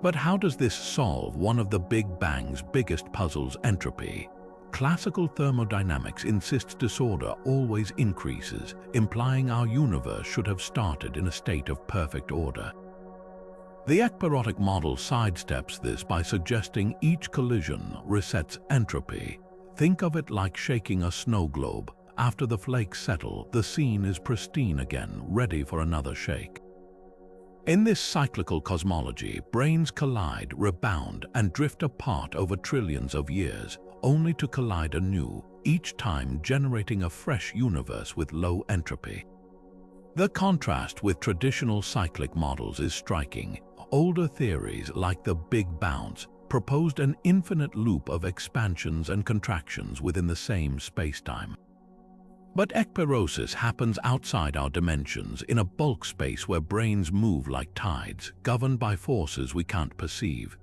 But how does this solve one of the Big Bang's biggest puzzles, entropy? Classical thermodynamics insists disorder always increases, implying our universe should have started in a state of perfect order. The ekpyrotic model sidesteps this by suggesting each collision resets entropy. Think of it like shaking a snow globe. After the flakes settle, the scene is pristine again, ready for another shake. In this cyclical cosmology, branes collide, rebound, and drift apart over trillions of years, only to collide anew, each time generating a fresh universe with low entropy. The contrast with traditional cyclic models is striking. Older theories, like the Big Bounce, proposed an infinite loop of expansions and contractions within the same spacetime. But ekpyrosis happens outside our dimensions, in a bulk space where branes move like tides, governed by forces we can't perceive.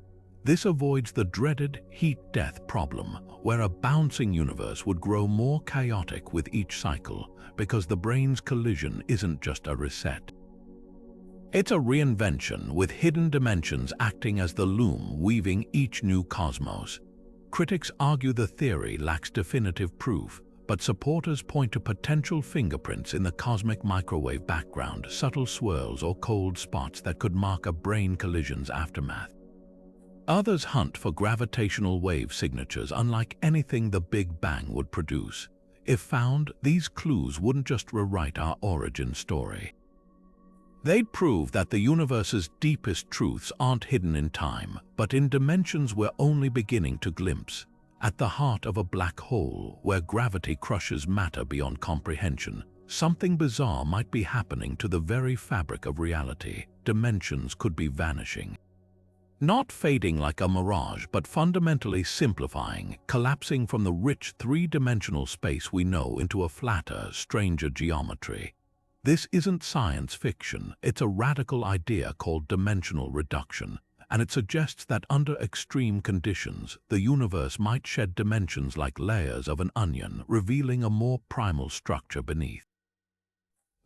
This avoids the dreaded heat-death problem, where a bouncing universe would grow more chaotic with each cycle, because the brane's collision isn't just a reset. It's a reinvention, with hidden dimensions acting as the loom weaving each new cosmos. Critics argue the theory lacks definitive proof, but supporters point to potential fingerprints in the cosmic microwave background, subtle swirls or cold spots that could mark a brane collision's aftermath. Others hunt for gravitational wave signatures unlike anything the Big Bang would produce. If found, these clues wouldn't just rewrite our origin story. They'd prove that the universe's deepest truths aren't hidden in time, but in dimensions we're only beginning to glimpse. At the heart of a black hole, where gravity crushes matter beyond comprehension, something bizarre might be happening to the very fabric of reality. Dimensions could be vanishing. Not fading like a mirage, but fundamentally simplifying, collapsing from the rich three-dimensional space we know into a flatter, stranger geometry. This isn't science fiction, it's a radical idea called dimensional reduction, and it suggests that under extreme conditions, the universe might shed dimensions like layers of an onion, revealing a more primal structure beneath.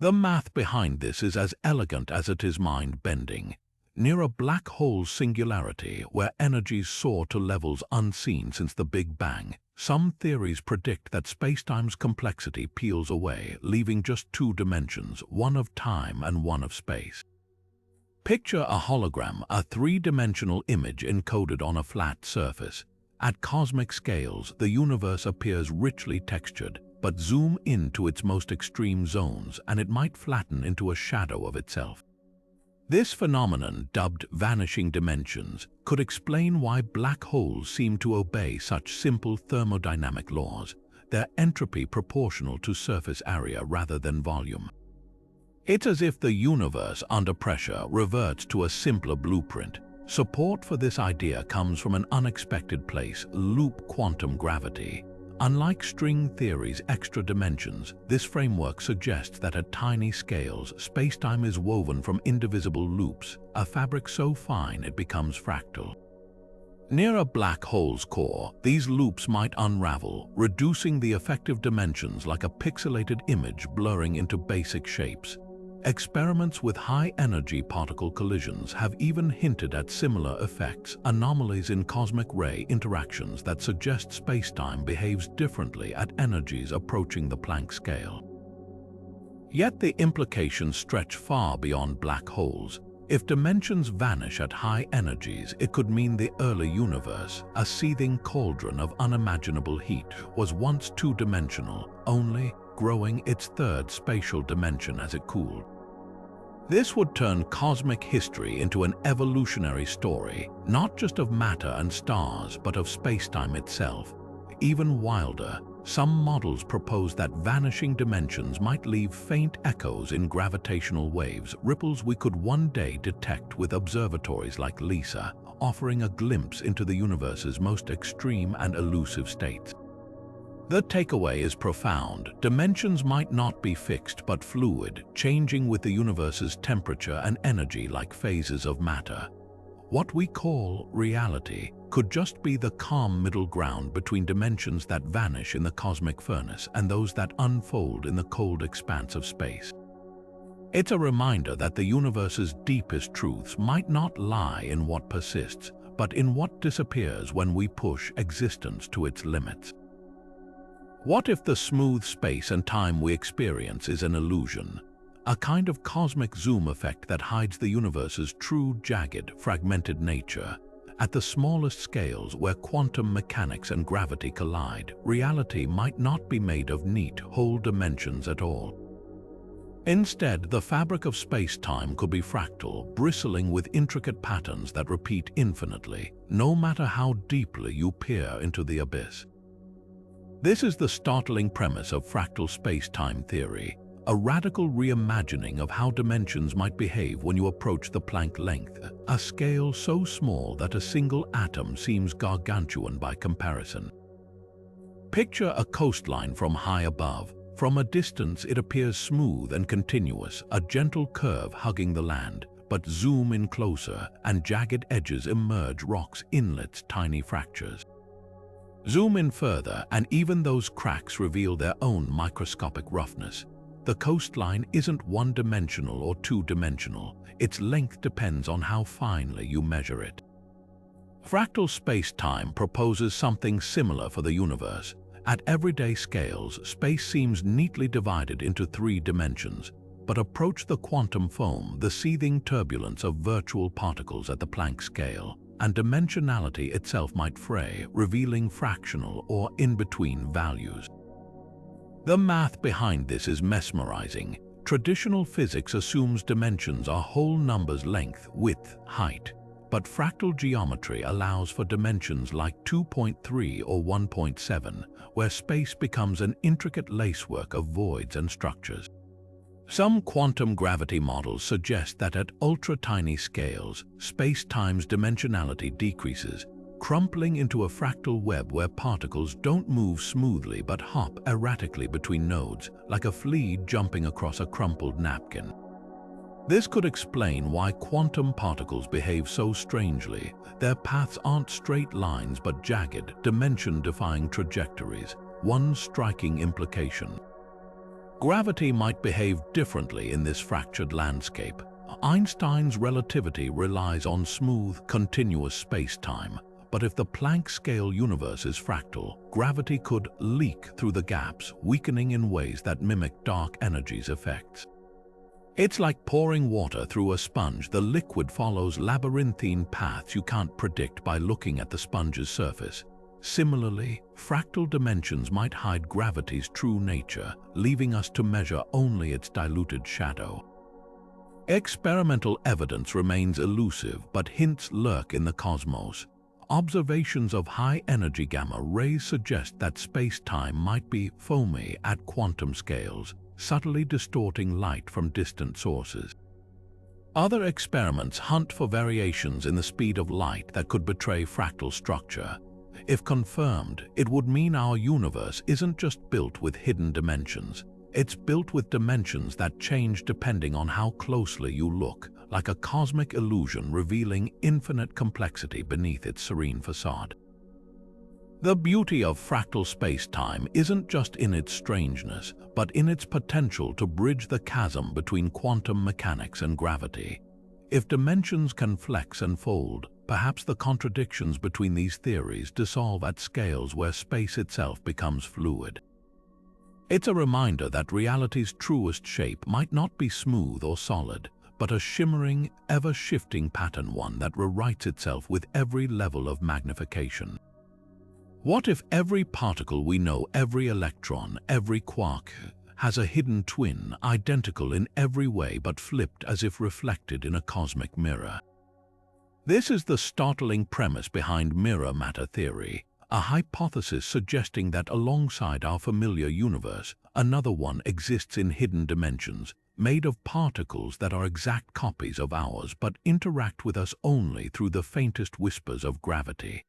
The math behind this is as elegant as it is mind-bending. Near a black hole singularity, where energies soar to levels unseen since the Big Bang, some theories predict that spacetime's complexity peels away, leaving just two dimensions, one of time and one of space. Picture a hologram, a three-dimensional image encoded on a flat surface. At cosmic scales, the universe appears richly textured, but zoom into its most extreme zones and it might flatten into a shadow of itself. This phenomenon, dubbed vanishing dimensions, could explain why black holes seem to obey such simple thermodynamic laws, their entropy proportional to surface area rather than volume. It's as if the universe, under pressure, reverts to a simpler blueprint. Support for this idea comes from an unexpected place: loop quantum gravity. Unlike string theory's extra dimensions, this framework suggests that at tiny scales, spacetime is woven from indivisible loops, a fabric so fine it becomes fractal. Near a black hole's core, these loops might unravel, reducing the effective dimensions like a pixelated image blurring into basic shapes. Experiments with high-energy particle collisions have even hinted at similar effects, anomalies in cosmic ray interactions that suggest spacetime behaves differently at energies approaching the Planck scale. Yet the implications stretch far beyond black holes. If dimensions vanish at high energies, it could mean the early universe, a seething cauldron of unimaginable heat, was once two-dimensional, only growing its third spatial dimension as it cooled. This would turn cosmic history into an evolutionary story, not just of matter and stars, but of space-time itself. Even wilder, some models propose that vanishing dimensions might leave faint echoes in gravitational waves, ripples we could one day detect with observatories like LISA, offering a glimpse into the universe's most extreme and elusive states. The takeaway is profound. Dimensions might not be fixed but fluid, changing with the universe's temperature and energy like phases of matter. What we call reality could just be the calm middle ground between dimensions that vanish in the cosmic furnace and those that unfold in the cold expanse of space. It's a reminder that the universe's deepest truths might not lie in what persists, but in what disappears when we push existence to its limits. What if the smooth space and time we experience is an illusion? A kind of cosmic zoom effect that hides the universe's true, jagged, fragmented nature. At the smallest scales, where quantum mechanics and gravity collide, reality might not be made of neat, whole dimensions at all. Instead, the fabric of space-time could be fractal, bristling with intricate patterns that repeat infinitely, no matter how deeply you peer into the abyss. This is the startling premise of fractal space-time theory, a radical reimagining of how dimensions might behave when you approach the Planck length, a scale so small that a single atom seems gargantuan by comparison. Picture a coastline from high above. From a distance, it appears smooth and continuous, a gentle curve hugging the land. But zoom in closer, and jagged edges emerge, rocks, inlets, tiny fractures. Zoom in further, and even those cracks reveal their own microscopic roughness. The coastline isn't one-dimensional or two-dimensional. Its length depends on how finely you measure it. Fractal space-time proposes something similar for the universe. At everyday scales, space seems neatly divided into three dimensions. But approach the quantum foam, the seething turbulence of virtual particles at the Planck scale, and dimensionality itself might fray, revealing fractional or in-between values. The math behind this is mesmerizing. Traditional physics assumes dimensions are whole numbers: length, width, height. But fractal geometry allows for dimensions like 2.3 or 1.7, where space becomes an intricate lacework of voids and structures. Some quantum gravity models suggest that at ultra-tiny scales, space-time's dimensionality decreases, crumpling into a fractal web where particles don't move smoothly but hop erratically between nodes, like a flea jumping across a crumpled napkin. This could explain why quantum particles behave so strangely. Their paths aren't straight lines but jagged, dimension-defying trajectories. One striking implication: gravity might behave differently in this fractured landscape. Einstein's relativity relies on smooth, continuous space-time, but if the Planck-scale universe is fractal, gravity could leak through the gaps, weakening in ways that mimic dark energy's effects. It's like pouring water through a sponge. The liquid follows labyrinthine paths you can't predict by looking at the sponge's surface. Similarly, fractal dimensions might hide gravity's true nature, leaving us to measure only its diluted shadow. Experimental evidence remains elusive, but hints lurk in the cosmos. Observations of high-energy gamma rays suggest that space-time might be foamy at quantum scales, subtly distorting light from distant sources. Other experiments hunt for variations in the speed of light that could betray fractal structure. If confirmed, it would mean our universe isn't just built with hidden dimensions. It's built with dimensions that change depending on how closely you look, like a cosmic illusion revealing infinite complexity beneath its serene facade. The beauty of fractal space-time isn't just in its strangeness, but in its potential to bridge the chasm between quantum mechanics and gravity. If dimensions can flex and fold, perhaps the contradictions between these theories dissolve at scales where space itself becomes fluid. It's a reminder that reality's truest shape might not be smooth or solid, but a shimmering, ever-shifting pattern, one that rewrites itself with every level of magnification. What if every particle we know, every electron, every quark, has a hidden twin, identical in every way but flipped as if reflected in a cosmic mirror? This is the startling premise behind mirror matter theory, a hypothesis suggesting that alongside our familiar universe, another one exists in hidden dimensions, made of particles that are exact copies of ours but interact with us only through the faintest whispers of gravity.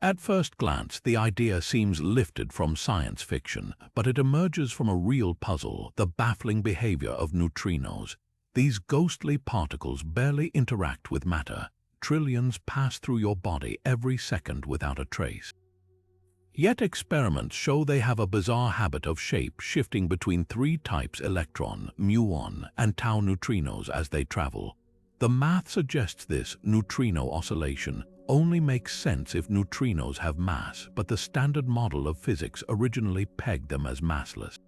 At first glance, the idea seems lifted from science fiction, but it emerges from a real puzzle: the baffling behavior of neutrinos. These ghostly particles barely interact with matter. Trillions pass through your body every second without a trace. Yet experiments show they have a bizarre habit of shape-shifting between three types: electron, muon, and tau neutrinos as they travel. The math suggests this neutrino oscillation only makes sense if neutrinos have mass, but the standard model of physics originally pegged them as massless.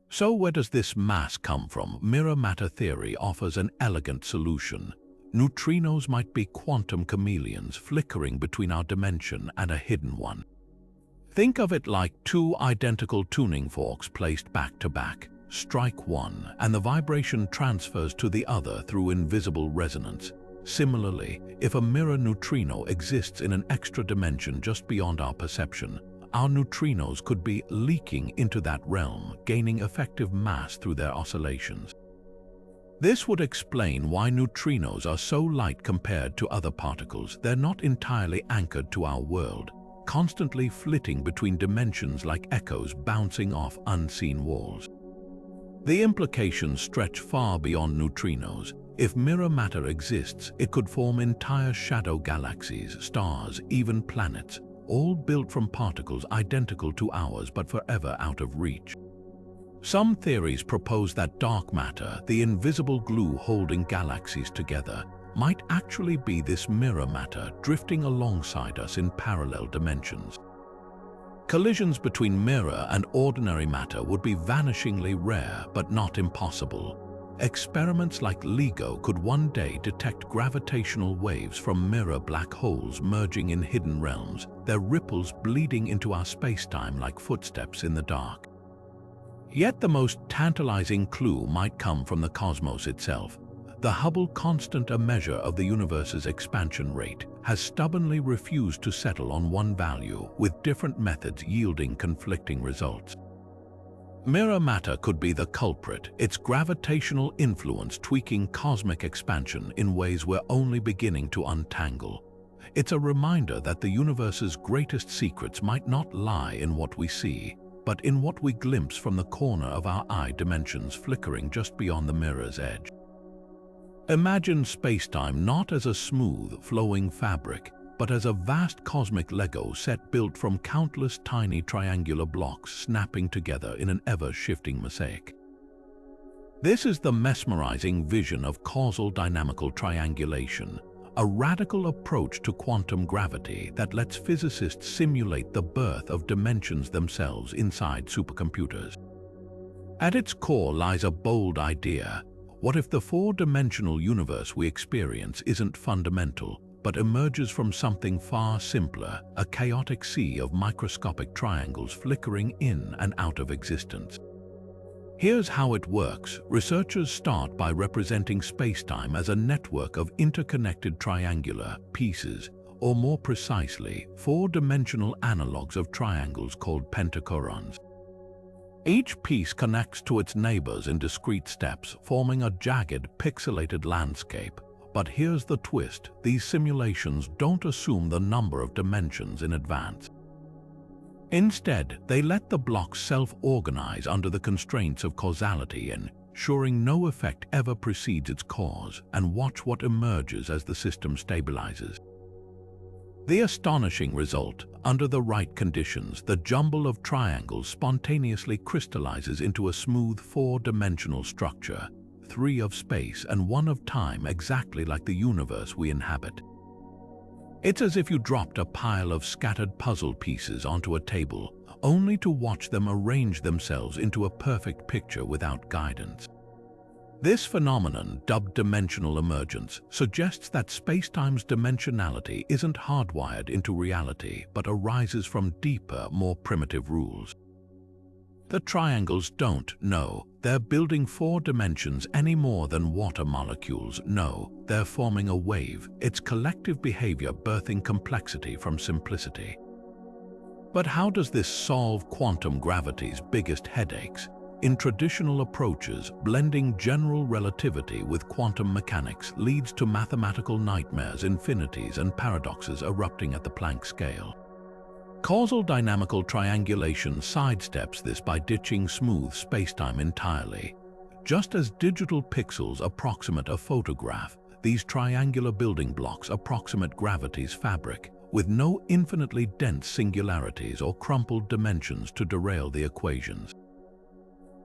So where does this mass come from? Mirror matter theory offers an elegant solution. Neutrinos might be quantum chameleons flickering between our dimension and a hidden one. Think of it like two identical tuning forks placed back to back. Strike one, and the vibration transfers to the other through invisible resonance. Similarly, if a mirror neutrino exists in an extra dimension just beyond our perception, our neutrinos could be leaking into that realm, gaining effective mass through their oscillations. This would explain why neutrinos are so light compared to other particles. They're not entirely anchored to our world, constantly flitting between dimensions like echoes bouncing off unseen walls. The implications stretch far beyond neutrinos. If mirror matter exists, it could form entire shadow galaxies, stars, even planets, all built from particles identical to ours but forever out of reach. Some theories propose that dark matter, the invisible glue holding galaxies together, might actually be this mirror matter drifting alongside us in parallel dimensions. Collisions between mirror and ordinary matter would be vanishingly rare but not impossible. Experiments like LIGO could one day detect gravitational waves from mirror black holes merging in hidden realms, their ripples bleeding into our spacetime like footsteps in the dark. Yet the most tantalizing clue might come from the cosmos itself. The Hubble constant, a measure of the universe's expansion rate, has stubbornly refused to settle on one value, with different methods yielding conflicting results. Mirror matter could be the culprit, its gravitational influence tweaking cosmic expansion in ways we're only beginning to untangle. It's a reminder that the universe's greatest secrets might not lie in what we see, but in what we glimpse from the corner of our eye, dimensions flickering just beyond the mirror's edge. Imagine spacetime not as a smooth, flowing fabric, but as a vast cosmic Lego set built from countless tiny triangular blocks snapping together in an ever-shifting mosaic. This is the mesmerizing vision of causal dynamical triangulation, a radical approach to quantum gravity that lets physicists simulate the birth of dimensions themselves inside supercomputers. At its core lies a bold idea. What if the four-dimensional universe we experience isn't fundamental, but emerges from something far simpler, a chaotic sea of microscopic triangles flickering in and out of existence? Here's how it works. Researchers start by representing spacetime as a network of interconnected triangular pieces, or more precisely, four-dimensional analogues of triangles called pentachorons. Each piece connects to its neighbors in discrete steps, forming a jagged, pixelated landscape. But here's the twist: these simulations don't assume the number of dimensions in advance. Instead, they let the blocks self-organize under the constraints of causality, ensuring no effect ever precedes its cause, and watch what emerges as the system stabilizes. The astonishing result: under the right conditions, the jumble of triangles spontaneously crystallizes into a smooth four-dimensional structure, three of space and one of time, exactly like the universe we inhabit. It's as if you dropped a pile of scattered puzzle pieces onto a table, only to watch them arrange themselves into a perfect picture without guidance. This phenomenon, dubbed dimensional emergence, suggests that spacetime's dimensionality isn't hardwired into reality but arises from deeper, more primitive rules. The triangles don't know they're building 4 dimensions any more than water molecules know they're forming a wave, its collective behavior birthing complexity from simplicity. But how does this solve quantum gravity's biggest headaches? In traditional approaches, blending general relativity with quantum mechanics leads to mathematical nightmares, infinities, and paradoxes erupting at the Planck scale. Causal dynamical triangulation sidesteps this by ditching smooth spacetime entirely. Just as digital pixels approximate a photograph, these triangular building blocks approximate gravity's fabric, with no infinitely dense singularities or crumpled dimensions to derail the equations.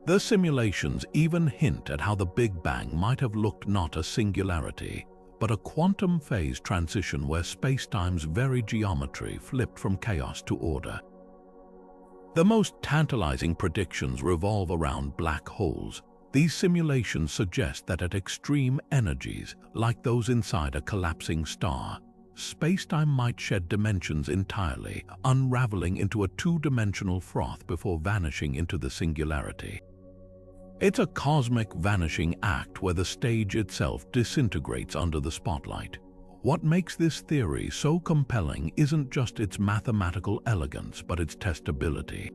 The simulations even hint at how the Big Bang might have looked not a singularity, but a quantum phase transition where spacetime's very geometry flipped from chaos to order. The most tantalizing predictions revolve around black holes. These simulations suggest that at extreme energies, like those inside a collapsing star, spacetime might shed dimensions entirely, unraveling into a 2-dimensional froth before vanishing into the singularity. It's a cosmic vanishing act where the stage itself disintegrates under the spotlight. What makes this theory so compelling isn't just its mathematical elegance, but its testability.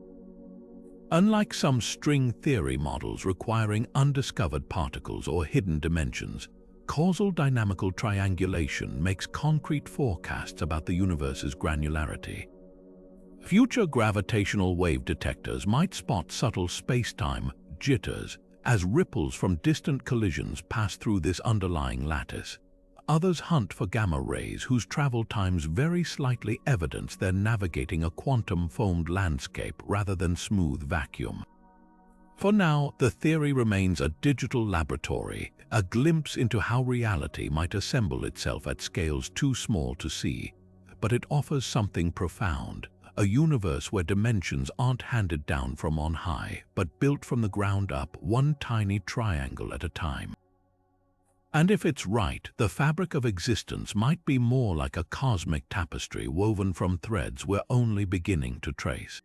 Unlike some string theory models requiring undiscovered particles or hidden dimensions, causal dynamical triangulation makes concrete forecasts about the universe's granularity. Future gravitational wave detectors might spot subtle spacetime jitters as ripples from distant collisions pass through this underlying lattice. Others hunt for gamma rays whose travel times very slightly evidence they're navigating a quantum-foamed landscape rather than smooth vacuum. For now, the theory remains a digital laboratory, a glimpse into how reality might assemble itself at scales too small to see, but it offers something profound. A universe where dimensions aren't handed down from on high, but built from the ground up, one tiny triangle at a time. And if it's right, the fabric of existence might be more like a cosmic tapestry woven from threads we're only beginning to trace.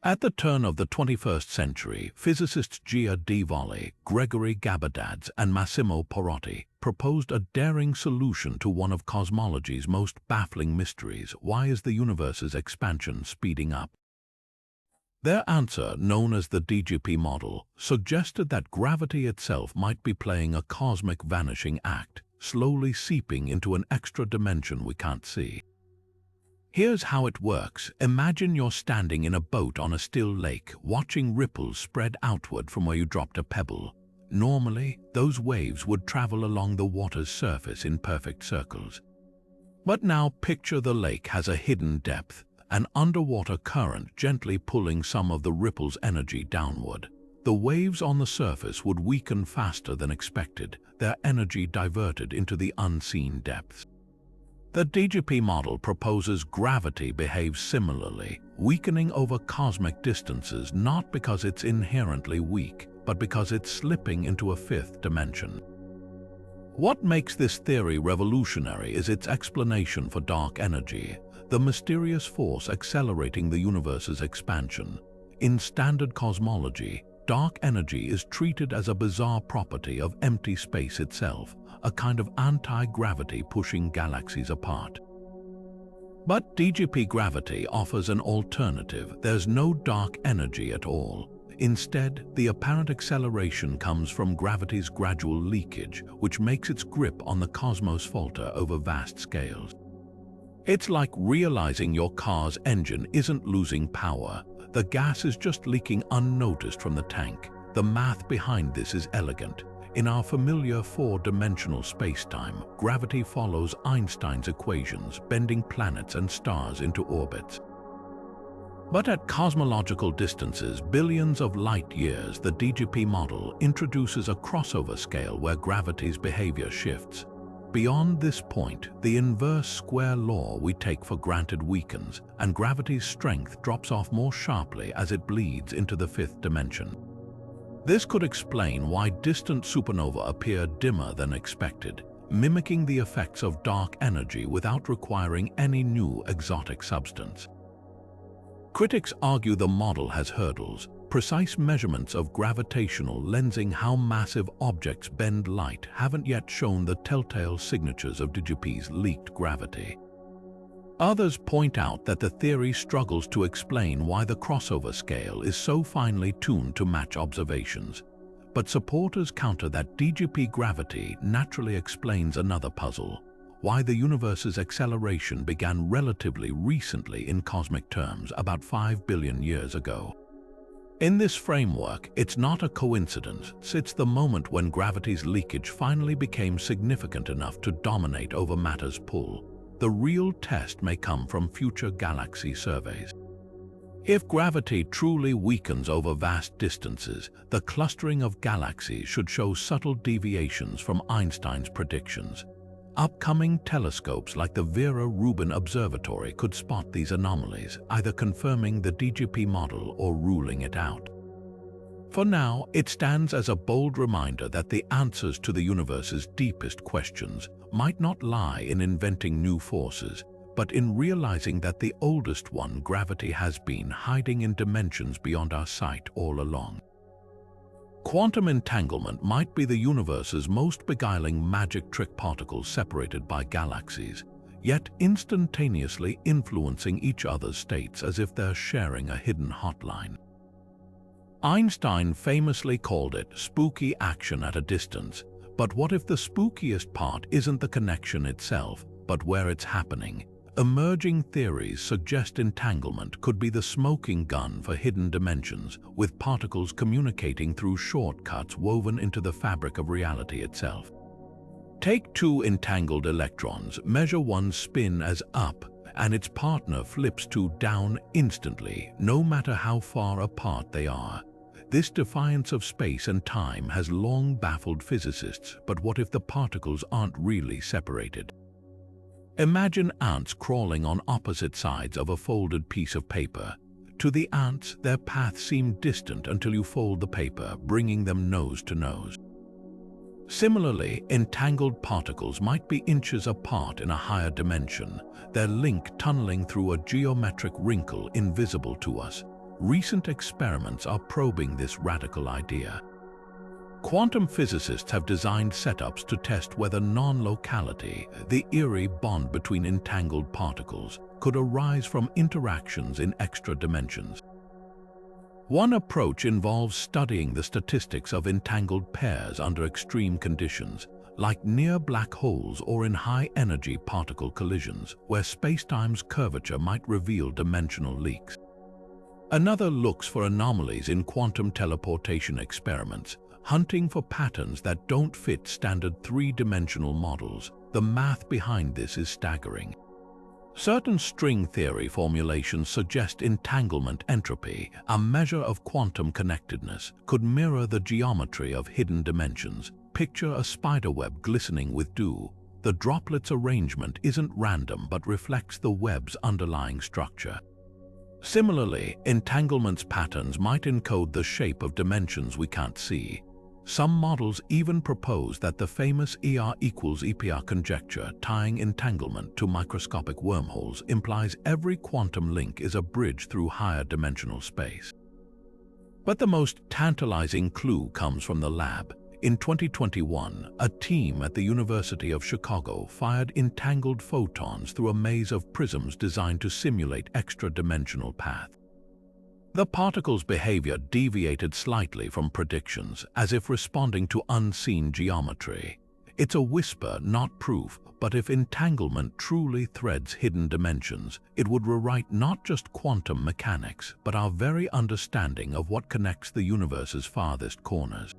At the turn of the 21st century, physicists Gia D. Volley, Gregory Gabadadze, and Massimo Perotti proposed a daring solution to one of cosmology's most baffling mysteries: why is the universe's expansion speeding up? Their answer, known as the DGP model, suggested that gravity itself might be playing a cosmic vanishing act, slowly seeping into an extra dimension we can't see. Here's how it works. Imagine you're standing in a boat on a still lake, watching ripples spread outward from where you dropped a pebble. Normally, those waves would travel along the water's surface in perfect circles. But now picture the lake has a hidden depth, an underwater current gently pulling some of the ripple's energy downward. The waves on the surface would weaken faster than expected, their energy diverted into the unseen depths. The DGP model proposes gravity behaves similarly, weakening over cosmic distances not because it's inherently weak, but because it's slipping into a 5th dimension. What makes this theory revolutionary is its explanation for dark energy, the mysterious force accelerating the universe's expansion. In standard cosmology, dark energy is treated as a bizarre property of empty space itself, a kind of anti-gravity pushing galaxies apart. But DGP gravity offers an alternative. There's no dark energy at all. Instead, the apparent acceleration comes from gravity's gradual leakage, which makes its grip on the cosmos falter over vast scales. It's like realizing your car's engine isn't losing power. The gas is just leaking unnoticed from the tank. The math behind this is elegant. In our familiar 4-dimensional spacetime, gravity follows Einstein's equations, bending planets and stars into orbits. But at cosmological distances, billions of light years, the DGP model introduces a crossover scale where gravity's behavior shifts. Beyond this point, the inverse square law we take for granted weakens, and gravity's strength drops off more sharply as it bleeds into the 5th dimension. This could explain why distant supernovae appear dimmer than expected, mimicking the effects of dark energy without requiring any new exotic substance. Critics argue the model has hurdles. Precise measurements of gravitational lensing how massive objects bend light haven't yet shown the telltale signatures of DGP's leaked gravity. Others point out that the theory struggles to explain why the crossover scale is so finely tuned to match observations, but supporters counter that DGP gravity naturally explains another puzzle: why the universe's acceleration began relatively recently in cosmic terms, about 5 billion years ago. In this framework, it's not a coincidence, it's the moment when gravity's leakage finally became significant enough to dominate over matter's pull. The real test may come from future galaxy surveys. If gravity truly weakens over vast distances, the clustering of galaxies should show subtle deviations from Einstein's predictions. Upcoming telescopes like the Vera-Rubin Observatory could spot these anomalies, either confirming the DGP model or ruling it out. For now, it stands as a bold reminder that the answers to the universe's deepest questions might not lie in inventing new forces, but in realizing that the oldest one, gravity, has been hiding in dimensions beyond our sight all along. Quantum entanglement might be the universe's most beguiling magic trick: particles separated by galaxies, yet instantaneously influencing each other's states as if they're sharing a hidden hotline. Einstein famously called it spooky action at a distance, but what if the spookiest part isn't the connection itself, but where it's happening? Emerging theories suggest entanglement could be the smoking gun for hidden dimensions, with particles communicating through shortcuts woven into the fabric of reality itself. Take two entangled electrons, measure one's spin as up, and its partner flips to down instantly, no matter how far apart they are. This defiance of space and time has long baffled physicists, but what if the particles aren't really separated? Imagine ants crawling on opposite sides of a folded piece of paper. To the ants, their paths seem distant until you fold the paper, bringing them nose to nose. Similarly, entangled particles might be inches apart in a higher dimension, their link tunneling through a geometric wrinkle invisible to us. Recent experiments are probing this radical idea. Quantum physicists have designed setups to test whether non-locality, the eerie bond between entangled particles, could arise from interactions in extra dimensions. One approach involves studying the statistics of entangled pairs under extreme conditions, like near black holes or in high-energy particle collisions, where spacetime's curvature might reveal dimensional leaks. Another looks for anomalies in quantum teleportation experiments, hunting for patterns that don't fit standard three-dimensional models. The math behind this is staggering. Certain string theory formulations suggest entanglement entropy, a measure of quantum connectedness, could mirror the geometry of hidden dimensions. Picture a spiderweb glistening with dew. The droplet's arrangement isn't random but reflects the web's underlying structure. Similarly, entanglement's patterns might encode the shape of dimensions we can't see. Some models even propose that the famous ER equals EPR conjecture, tying entanglement to microscopic wormholes, implies every quantum link is a bridge through higher dimensional space. But the most tantalizing clue comes from the lab. In 2021, a team at the University of Chicago fired entangled photons through a maze of prisms designed to simulate extra-dimensional paths. The particles' behavior deviated slightly from predictions, as if responding to unseen geometry. It's a whisper, not proof, but if entanglement truly threads hidden dimensions, it would rewrite not just quantum mechanics, but our very understanding of what connects the universe's farthest corners.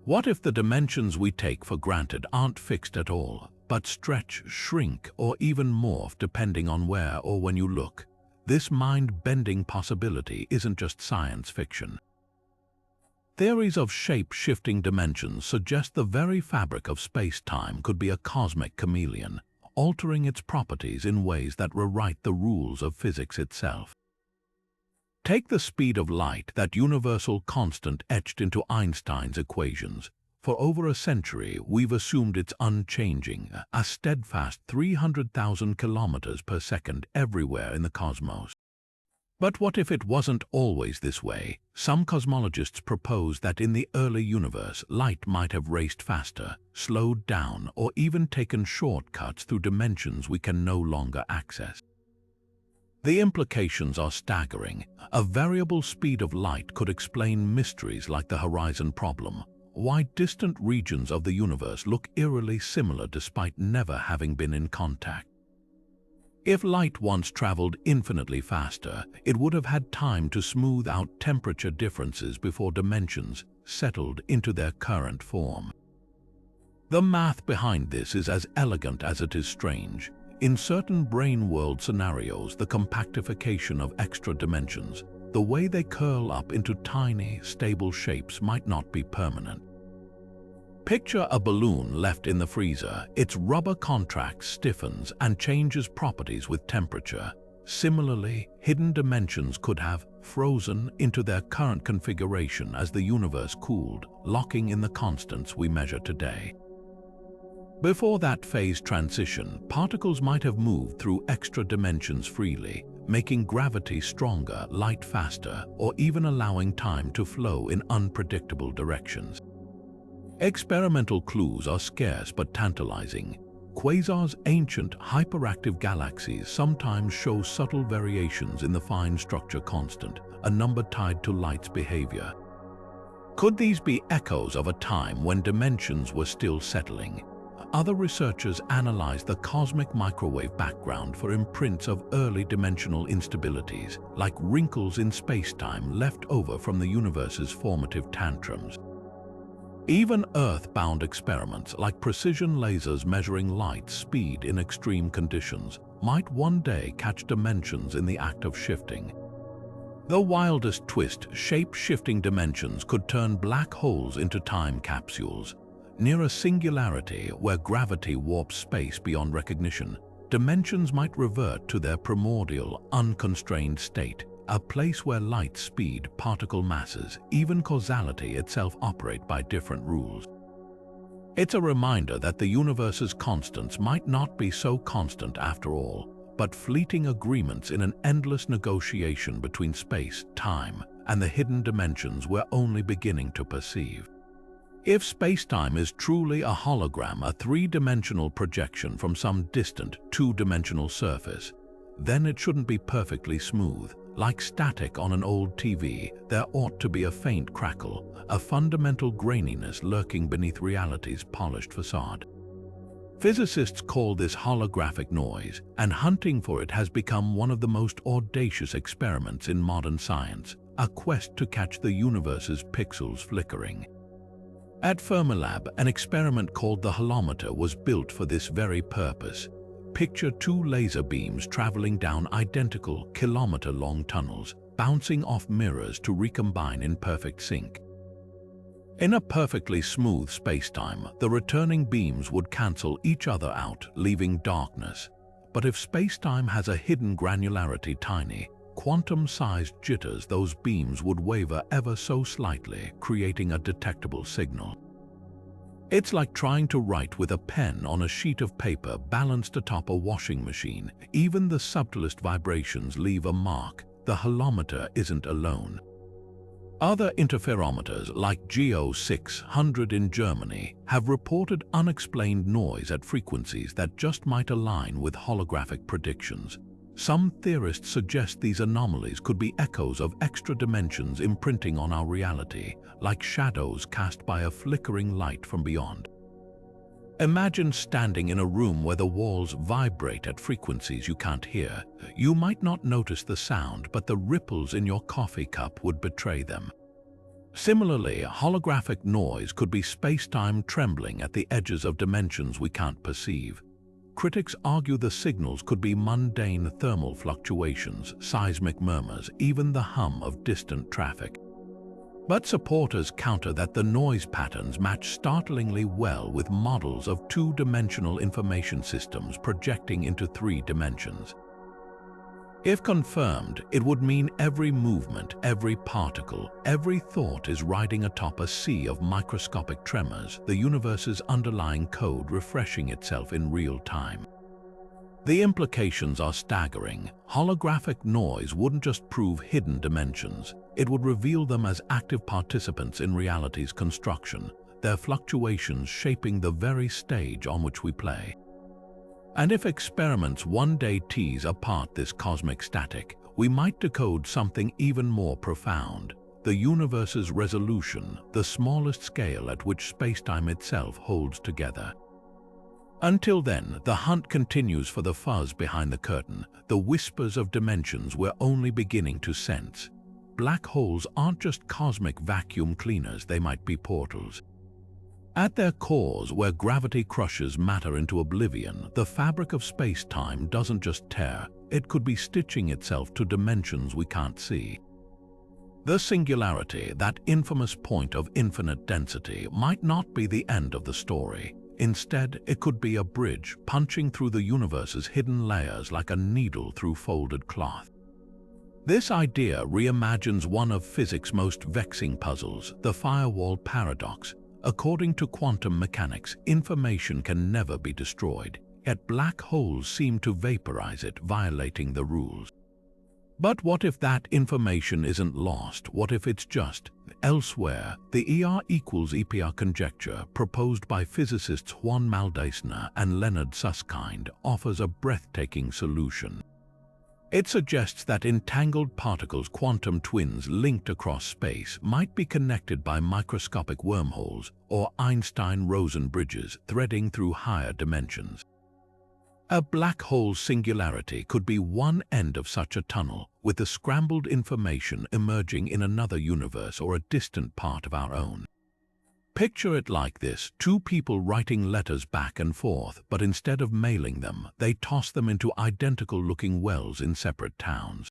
What if the dimensions we take for granted aren't fixed at all, but stretch, shrink, or even morph depending on where or when you look? This mind-bending possibility isn't just science fiction. Theories of shape-shifting dimensions suggest the very fabric of space-time could be a cosmic chameleon, altering its properties in ways that rewrite the rules of physics itself. Take the speed of light, that universal constant etched into Einstein's equations. For over a century, we've assumed it's unchanging, a steadfast 300,000 kilometers per second everywhere in the cosmos. But what if it wasn't always this way? Some cosmologists propose that in the early universe, light might have raced faster, slowed down, or even taken shortcuts through dimensions we can no longer access. The implications are staggering. A variable speed of light could explain mysteries like the horizon problem, why distant regions of the universe look eerily similar despite never having been in contact. If light once traveled infinitely faster, it would have had time to smooth out temperature differences before dimensions settled into their current form. The math behind this is as elegant as it is strange. In certain brane world scenarios, the compactification of extra dimensions, the way they curl up into tiny, stable shapes, might not be permanent. Picture a balloon left in the freezer. Its rubber contracts, stiffens, and changes properties with temperature. Similarly, hidden dimensions could have frozen into their current configuration as the universe cooled, locking in the constants we measure today. Before that phase transition, particles might have moved through extra dimensions freely, making gravity stronger, light faster, or even allowing time to flow in unpredictable directions. Experimental clues are scarce but tantalizing. Quasars, ancient hyperactive galaxies, sometimes show subtle variations in the fine structure constant, a number tied to light's behavior. Could these be echoes of a time when dimensions were still settling? Other researchers analyze the cosmic microwave background for imprints of early dimensional instabilities, like wrinkles in spacetime left over from the universe's formative tantrums. Even Earth-bound experiments like precision lasers measuring light speed in extreme conditions might one day catch dimensions in the act of shifting. The wildest twist, shape-shifting dimensions could turn black holes into time capsules. Near a singularity where gravity warps space beyond recognition, dimensions might revert to their primordial, unconstrained state, a place where light speed, particle masses, even causality itself operate by different rules. It's a reminder that the universe's constants might not be so constant after all, but fleeting agreements in an endless negotiation between space, time, and the hidden dimensions we're only beginning to perceive. If spacetime is truly a hologram, a three-dimensional projection from some distant, two-dimensional surface, then it shouldn't be perfectly smooth. Like static on an old TV, there ought to be a faint crackle, a fundamental graininess lurking beneath reality's polished facade. Physicists call this holographic noise, and hunting for it has become one of the most audacious experiments in modern science, a quest to catch the universe's pixels flickering. At Fermilab, an experiment called the holometer was built for this very purpose. Picture two laser beams traveling down identical kilometer-long tunnels, bouncing off mirrors to recombine in perfect sync. In a perfectly smooth spacetime, the returning beams would cancel each other out, leaving darkness. But if spacetime has a hidden granularity, tiny, quantum-sized jitters, those beams would waver ever so slightly, creating a detectable signal. It's like trying to write with a pen on a sheet of paper balanced atop a washing machine. Even the subtlest vibrations leave a mark. The holometer isn't alone. Other interferometers, like GEO 600 in Germany, have reported unexplained noise at frequencies that just might align with holographic predictions. Some theorists suggest these anomalies could be echoes of extra dimensions imprinting on our reality, like shadows cast by a flickering light from beyond. Imagine standing in a room where the walls vibrate at frequencies you can't hear. You might not notice the sound, but the ripples in your coffee cup would betray them. Similarly, holographic noise could be space-time trembling at the edges of dimensions we can't perceive. Critics argue the signals could be mundane thermal fluctuations, seismic murmurs, even the hum of distant traffic. But supporters counter that the noise patterns match startlingly well with models of two-dimensional information systems projecting into three dimensions. If confirmed, it would mean every movement, every particle, every thought is riding atop a sea of microscopic tremors, the universe's underlying code refreshing itself in real time. The implications are staggering. Holographic noise wouldn't just prove hidden dimensions, it would reveal them as active participants in reality's construction, their fluctuations shaping the very stage on which we play. And if experiments one day tease apart this cosmic static, we might decode something even more profound: the universe's resolution, the smallest scale at which spacetime itself holds together. Until then, the hunt continues for the fuzz behind the curtain, the whispers of dimensions we're only beginning to sense. Black holes aren't just cosmic vacuum cleaners, they might be portals. At their cores, where gravity crushes matter into oblivion, the fabric of space-time doesn't just tear, it could be stitching itself to dimensions we can't see. The singularity, that infamous point of infinite density, might not be the end of the story. Instead, it could be a bridge punching through the universe's hidden layers like a needle through folded cloth. This idea reimagines one of physics' most vexing puzzles, the firewall paradox. According to quantum mechanics, information can never be destroyed, yet black holes seem to vaporize it, violating the rules. But what if that information isn't lost? What if it's just elsewhere? The ER equals EPR conjecture, proposed by physicists Juan Maldaisner and Leonard Susskind, offers a breathtaking solution. It suggests that entangled particles, quantum twins linked across space, might be connected by microscopic wormholes or Einstein-Rosen bridges threading through higher dimensions. A black hole singularity could be one end of such a tunnel, with the scrambled information emerging in another universe or a distant part of our own. Picture it like this: two people writing letters back and forth, but instead of mailing them, they toss them into identical-looking wells in separate towns.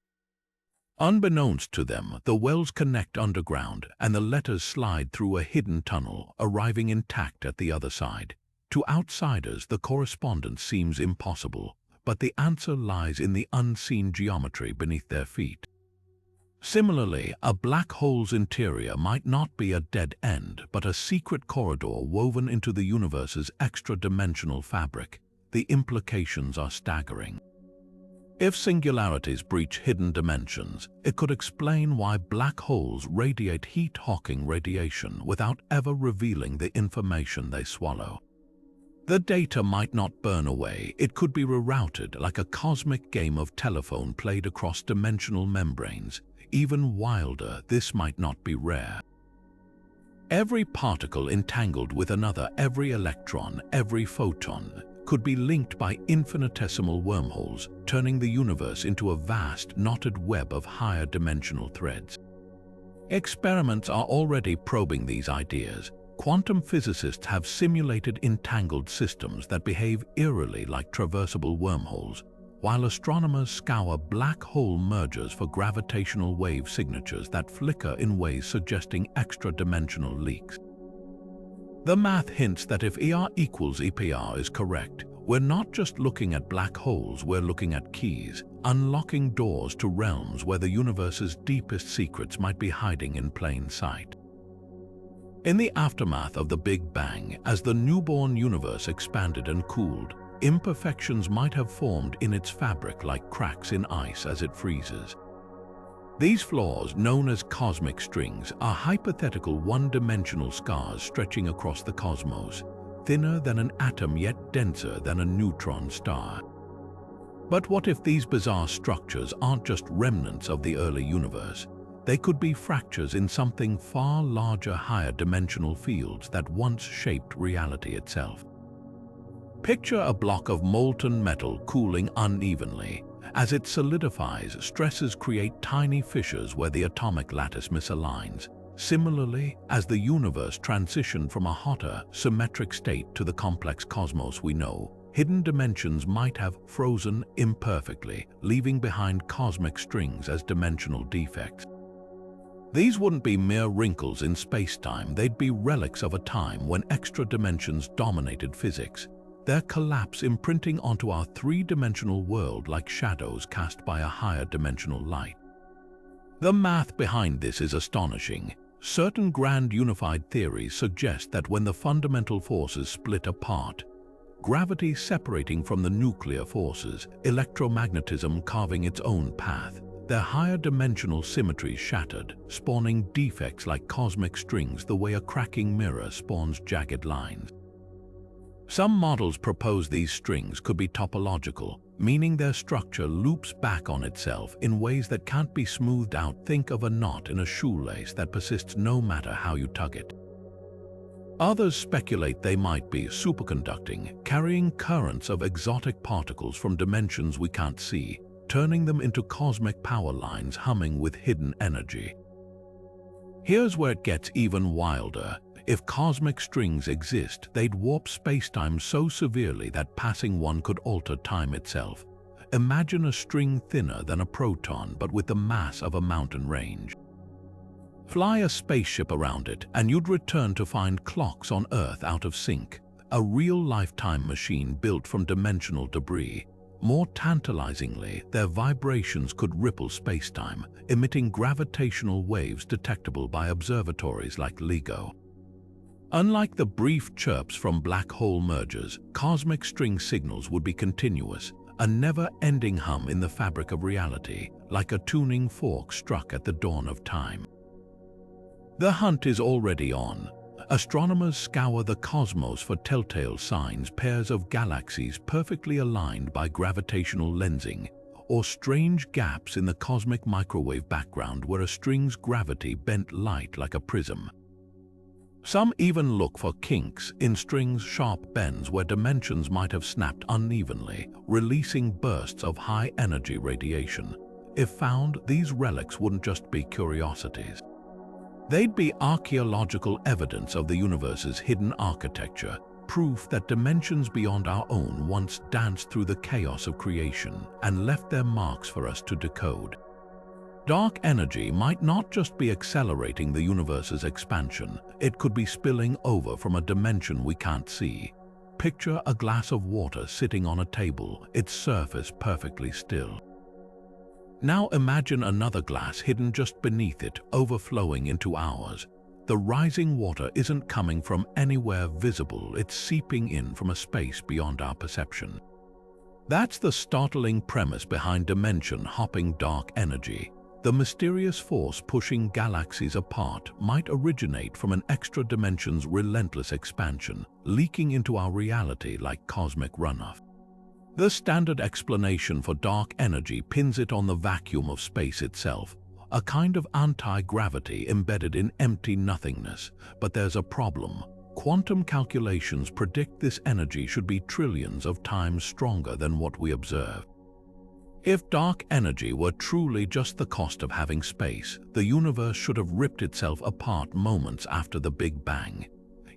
Unbeknownst to them, the wells connect underground, and the letters slide through a hidden tunnel, arriving intact at the other side. To outsiders, the correspondence seems impossible, but the answer lies in the unseen geometry beneath their feet. Similarly, a black hole's interior might not be a dead end, but a secret corridor woven into the universe's extra-dimensional fabric. The implications are staggering. If singularities breach hidden dimensions, it could explain why black holes radiate heat-hawking radiation without ever revealing the information they swallow. The data might not burn away, it could be rerouted like a cosmic game of telephone played across dimensional membranes. Even wilder, this might not be rare. Every particle entangled with another, every electron, every photon, could be linked by infinitesimal wormholes, turning the universe into a vast, knotted web of higher dimensional threads. Experiments are already probing these ideas. Quantum physicists have simulated entangled systems that behave eerily like traversable wormholes, while astronomers scour black hole mergers for gravitational wave signatures that flicker in ways suggesting extra-dimensional leaks. The math hints that if ER equals EPR is correct, we're not just looking at black holes, we're looking at keys, unlocking doors to realms where the universe's deepest secrets might be hiding in plain sight. In the aftermath of the Big Bang, as the newborn universe expanded and cooled, imperfections might have formed in its fabric like cracks in ice as it freezes. These flaws, known as cosmic strings, are hypothetical one-dimensional scars stretching across the cosmos, thinner than an atom yet denser than a neutron star. But what if these bizarre structures aren't just remnants of the early universe? They could be fractures in something far larger, higher dimensional fields that once shaped reality itself. Picture a block of molten metal cooling unevenly. As it solidifies, stresses create tiny fissures where the atomic lattice misaligns. Similarly, as the universe transitioned from a hotter, symmetric state to the complex cosmos we know, hidden dimensions might have frozen imperfectly, leaving behind cosmic strings as dimensional defects. These wouldn't be mere wrinkles in space-time, they'd be relics of a time when extra dimensions dominated physics. their collapse imprinting onto our three-dimensional world like shadows cast by a higher dimensional light. The math behind this is astonishing. Certain grand unified theories suggest that when the fundamental forces split apart, gravity separating from the nuclear forces, electromagnetism carving its own path, their higher dimensional symmetries shattered, spawning defects like cosmic strings the way a cracking mirror spawns jagged lines. Some models propose these strings could be topological, meaning their structure loops back on itself in ways that can't be smoothed out. Think of a knot in a shoelace that persists no matter how you tug it. Others speculate they might be superconducting, carrying currents of exotic particles from dimensions we can't see, turning them into cosmic power lines humming with hidden energy. Here's where it gets even wilder. If cosmic strings exist, they'd warp spacetime so severely that passing one could alter time itself. Imagine a string thinner than a proton but with the mass of a mountain range. Fly a spaceship around it and you'd return to find clocks on Earth out of sync, a real lifetime machine built from dimensional debris. More tantalizingly, their vibrations could ripple spacetime, emitting gravitational waves detectable by observatories like LIGO. Unlike the brief chirps from black hole mergers, cosmic string signals would be continuous, a never-ending hum in the fabric of reality, like a tuning fork struck at the dawn of time. The hunt is already on. Astronomers scour the cosmos for telltale signs, pairs of galaxies perfectly aligned by gravitational lensing, or strange gaps in the cosmic microwave background where a string's gravity bent light like a prism. Some even look for kinks in strings' sharp bends where dimensions might have snapped unevenly, releasing bursts of high-energy radiation. If found, these relics wouldn't just be curiosities. They'd be archaeological evidence of the universe's hidden architecture, proof that dimensions beyond our own once danced through the chaos of creation and left their marks for us to decode. Dark energy might not just be accelerating the universe's expansion, it could be spilling over from a dimension we can't see. Picture a glass of water sitting on a table, its surface perfectly still. Now imagine another glass hidden just beneath it, overflowing into ours. The rising water isn't coming from anywhere visible, it's seeping in from a space beyond our perception. That's the startling premise behind dimension-hopping dark energy. The mysterious force pushing galaxies apart might originate from an extra dimension's relentless expansion, leaking into our reality like cosmic runoff. The standard explanation for dark energy pins it on the vacuum of space itself, a kind of anti-gravity embedded in empty nothingness. But there's a problem. Quantum calculations predict this energy should be trillions of times stronger than what we observe. If dark energy were truly just the cost of having space, the universe should have ripped itself apart moments after the Big Bang.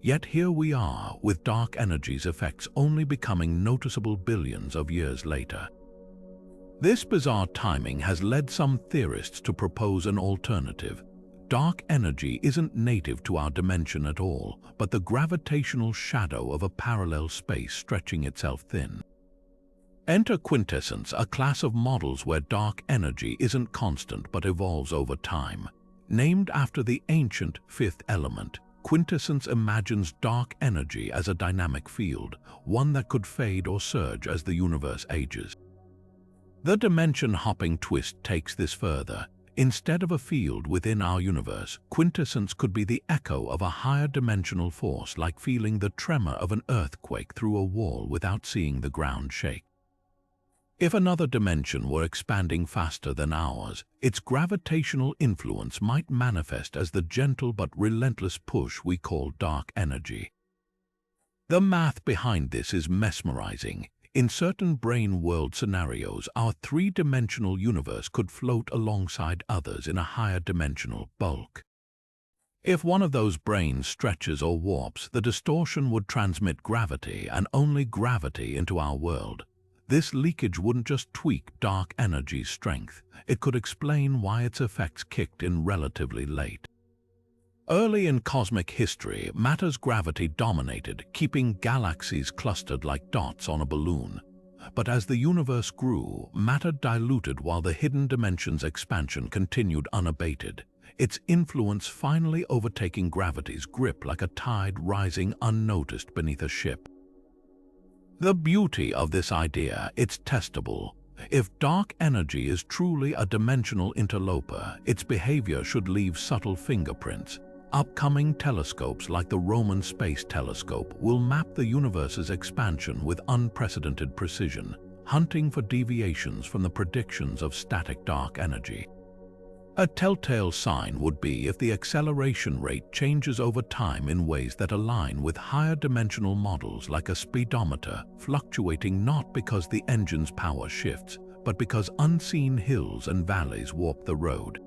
Yet here we are, with dark energy's effects only becoming noticeable billions of years later. This bizarre timing has led some theorists to propose an alternative. Dark energy isn't native to our dimension at all, but the gravitational shadow of a parallel space stretching itself thin. Enter quintessence, a class of models where dark energy isn't constant but evolves over time. Named after the ancient fifth element, quintessence imagines dark energy as a dynamic field, one that could fade or surge as the universe ages. The dimension-hopping twist takes this further. Instead of a field within our universe, quintessence could be the echo of a higher dimensional force, like feeling the tremor of an earthquake through a wall without seeing the ground shake. If another dimension were expanding faster than ours, its gravitational influence might manifest as the gentle but relentless push we call dark energy. The math behind this is mesmerizing. In certain brane world scenarios, our three-dimensional universe could float alongside others in a higher dimensional bulk. If one of those branes stretches or warps, the distortion would transmit gravity and only gravity into our world. This leakage wouldn't just tweak dark energy's strength, it could explain why its effects kicked in relatively late. Early in cosmic history, matter's gravity dominated, keeping galaxies clustered like dots on a balloon. But as the universe grew, matter diluted while the hidden dimensions expansion continued unabated, its influence finally overtaking gravity's grip like a tide rising unnoticed beneath a ship. The beauty of this idea, it's testable. If dark energy is truly a dimensional interloper, its behavior should leave subtle fingerprints. Upcoming telescopes like the Roman Space Telescope will map the universe's expansion with unprecedented precision, hunting for deviations from the predictions of static dark energy. A telltale sign would be if the acceleration rate changes over time in ways that align with higher dimensional models like a speedometer, fluctuating not because the engine's power shifts, but because unseen hills and valleys warp the road.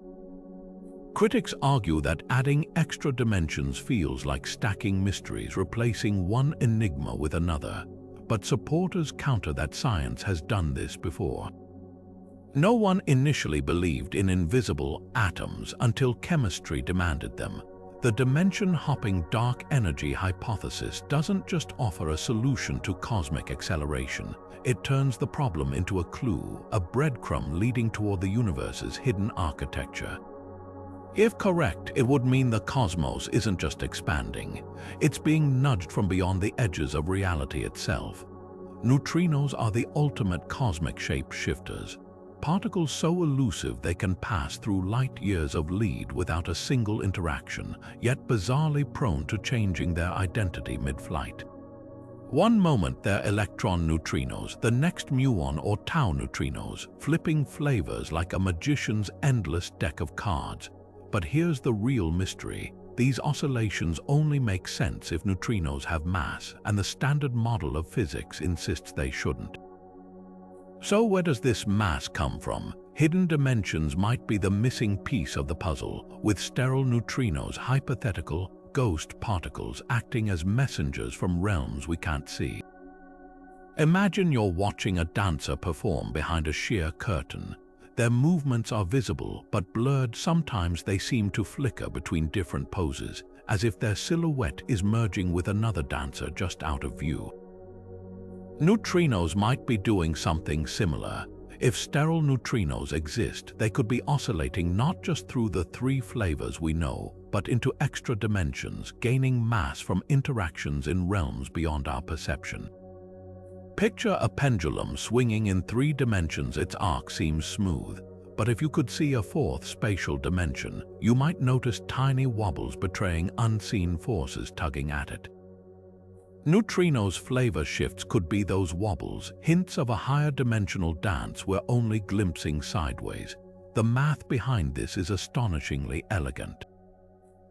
Critics argue that adding extra dimensions feels like stacking mysteries, replacing one enigma with another, but supporters counter that science has done this before. No one initially believed in invisible atoms until chemistry demanded them. The dimension-hopping dark energy hypothesis doesn't just offer a solution to cosmic acceleration. It turns the problem into a clue, a breadcrumb leading toward the universe's hidden architecture. If correct, it would mean the cosmos isn't just expanding. It's being nudged from beyond the edges of reality itself. Neutrinos are the ultimate cosmic shape-shifters. Particles so elusive they can pass through light years of lead without a single interaction, yet bizarrely prone to changing their identity mid-flight. One moment they're electron neutrinos, the next muon or tau neutrinos, flipping flavors like a magician's endless deck of cards. But here's the real mystery. These oscillations only make sense if neutrinos have mass, and the standard model of physics insists they shouldn't. So where does this mass come from? Hidden dimensions might be the missing piece of the puzzle, with sterile neutrinos, hypothetical ghost particles acting as messengers from realms we can't see. Imagine you're watching a dancer perform behind a sheer curtain. Their movements are visible but blurred. Sometimes they seem to flicker between different poses, as if their silhouette is merging with another dancer just out of view. Neutrinos might be doing something similar. If sterile neutrinos exist, they could be oscillating not just through the three flavors we know, but into extra dimensions, gaining mass from interactions in realms beyond our perception. Picture a pendulum swinging in 3 dimensions. Its arc seems smooth, but if you could see a fourth spatial dimension, you might notice tiny wobbles betraying unseen forces tugging at it. Neutrinos' flavor shifts could be those wobbles, hints of a higher dimensional dance we're only glimpsing sideways. The math behind this is astonishingly elegant.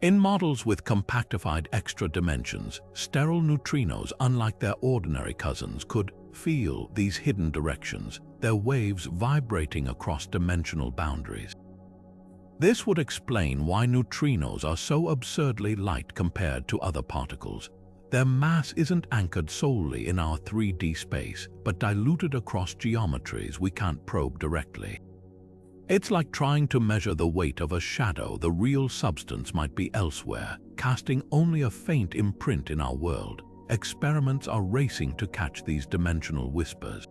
In models with compactified extra dimensions, sterile neutrinos, unlike their ordinary cousins, could feel these hidden directions, their waves vibrating across dimensional boundaries. This would explain why neutrinos are so absurdly light compared to other particles. Their mass isn't anchored solely in our 3D space, but diluted across geometries we can't probe directly. It's like trying to measure the weight of a shadow. The real substance might be elsewhere, casting only a faint imprint in our world. Experiments are racing to catch these dimensional whispers.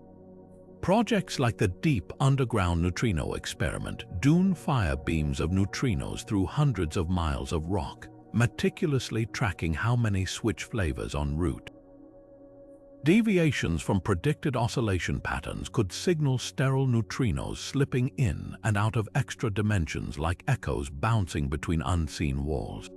Projects like the Deep Underground Neutrino Experiment dune fire beams of neutrinos through hundreds of miles of rock, meticulously tracking how many switch flavors en route. Deviations from predicted oscillation patterns could signal sterile neutrinos slipping in and out of extra dimensions like echoes bouncing between unseen walls.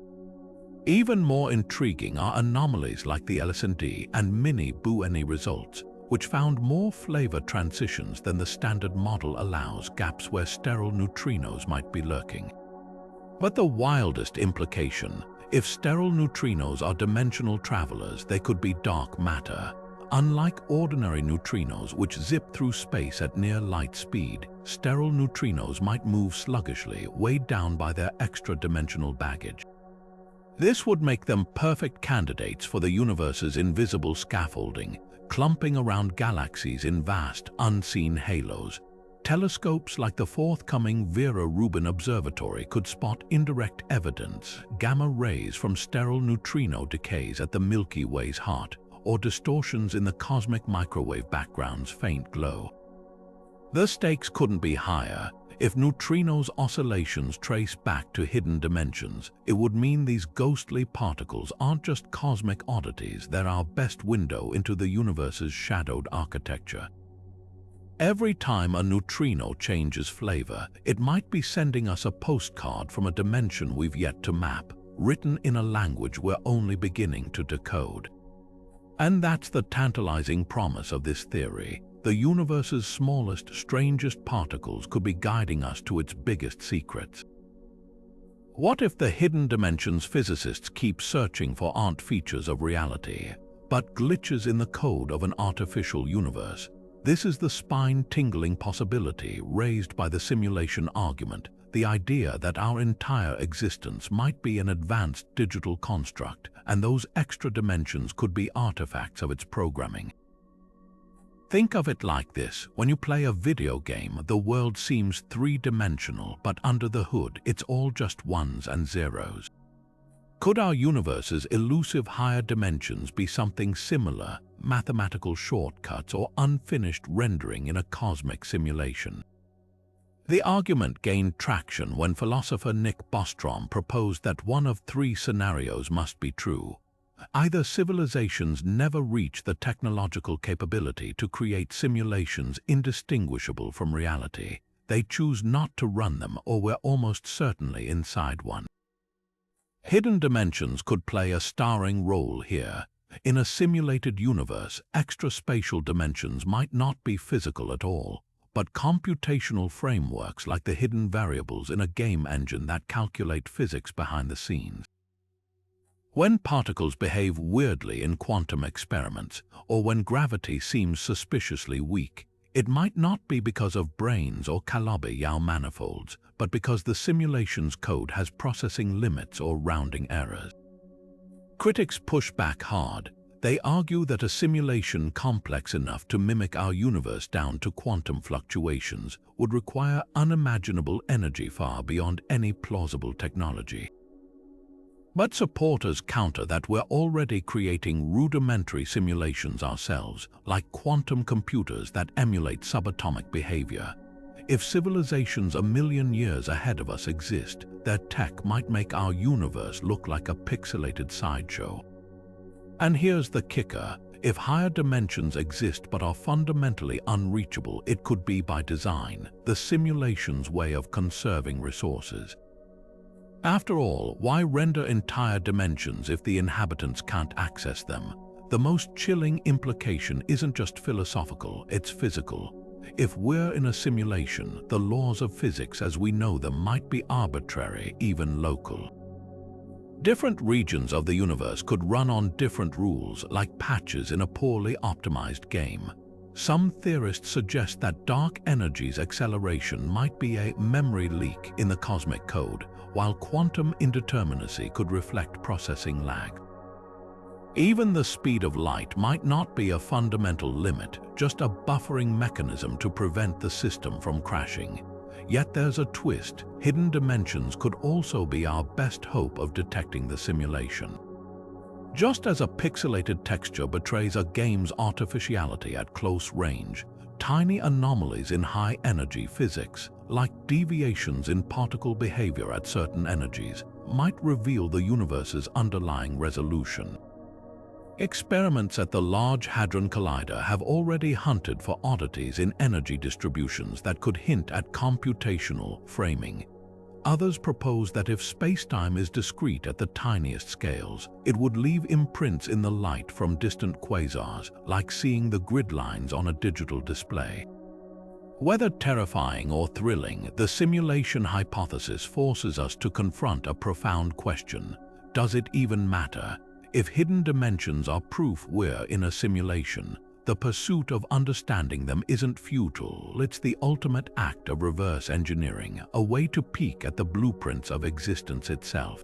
Even more intriguing are anomalies like the LSND and mini-Bueni results, which found more flavor transitions than the standard model allows, gaps where sterile neutrinos might be lurking. But the wildest implication, if sterile neutrinos are dimensional travelers, they could be dark matter. Unlike ordinary neutrinos, which zip through space at near light speed, sterile neutrinos might move sluggishly, weighed down by their extra-dimensional baggage. This would make them perfect candidates for the universe's invisible scaffolding, clumping around galaxies in vast, unseen halos. Telescopes like the forthcoming Vera Rubin Observatory could spot indirect evidence, gamma rays from sterile neutrino decays at the Milky Way's heart, or distortions in the cosmic microwave background's faint glow. The stakes couldn't be higher. If neutrinos' oscillations trace back to hidden dimensions, it would mean these ghostly particles aren't just cosmic oddities, they're our best window into the universe's shadowed architecture. Every time a neutrino changes flavor, it might be sending us a postcard from a dimension we've yet to map, written in a language we're only beginning to decode. And that's the tantalizing promise of this theory. The universe's smallest, strangest particles could be guiding us to its biggest secrets. What if the hidden dimensions physicists keep searching for aren't features of reality, but glitches in the code of an artificial universe? This is the spine-tingling possibility raised by the simulation argument, the idea that our entire existence might be an advanced digital construct, and those extra dimensions could be artifacts of its programming. Think of it like this: when you play a video game, the world seems three-dimensional, but under the hood, it's all just ones and zeros. Could our universe's elusive higher dimensions be something similar, mathematical shortcuts or unfinished rendering in a cosmic simulation? The argument gained traction when philosopher Nick Bostrom proposed that one of three scenarios must be true. Either civilizations never reach the technological capability to create simulations indistinguishable from reality, they choose not to run them, or we're almost certainly inside one. Hidden dimensions could play a starring role here. In a simulated universe, extraspatial dimensions might not be physical at all, but computational frameworks like the hidden variables in a game engine that calculate physics behind the scenes. When particles behave weirdly in quantum experiments, or when gravity seems suspiciously weak, it might not be because of branes or calabi-yau manifolds, but because the simulation's code has processing limits or rounding errors. Critics push back hard. They argue that a simulation complex enough to mimic our universe down to quantum fluctuations would require unimaginable energy far beyond any plausible technology. But supporters counter that we're already creating rudimentary simulations ourselves, like quantum computers that emulate subatomic behavior. If civilizations a million years ahead of us exist, their tech might make our universe look like a pixelated sideshow. And here's the kicker: if higher dimensions exist but are fundamentally unreachable, it could be by design, the simulation's way of conserving resources. After all, why render entire dimensions if the inhabitants can't access them? The most chilling implication isn't just philosophical, it's physical. If we're in a simulation, the laws of physics as we know them might be arbitrary, even local. Different regions of the universe could run on different rules, like patches in a poorly optimized game. Some theorists suggest that dark energy's acceleration might be a memory leak in the cosmic code, while quantum indeterminacy could reflect processing lag. Even the speed of light might not be a fundamental limit, just a buffering mechanism to prevent the system from crashing. Yet there's a twist: hidden dimensions could also be our best hope of detecting the simulation. Just as a pixelated texture betrays a game's artificiality at close range, tiny anomalies in high-energy physics, like deviations in particle behavior at certain energies, might reveal the universe's underlying resolution. Experiments at the Large Hadron Collider have already hunted for oddities in energy distributions that could hint at computational framing. Others propose that if spacetime is discrete at the tiniest scales, it would leave imprints in the light from distant quasars, like seeing the grid lines on a digital display. Whether terrifying or thrilling, the simulation hypothesis forces us to confront a profound question: does it even matter? If hidden dimensions are proof we're in a simulation, the pursuit of understanding them isn't futile, it's the ultimate act of reverse engineering, a way to peek at the blueprints of existence itself.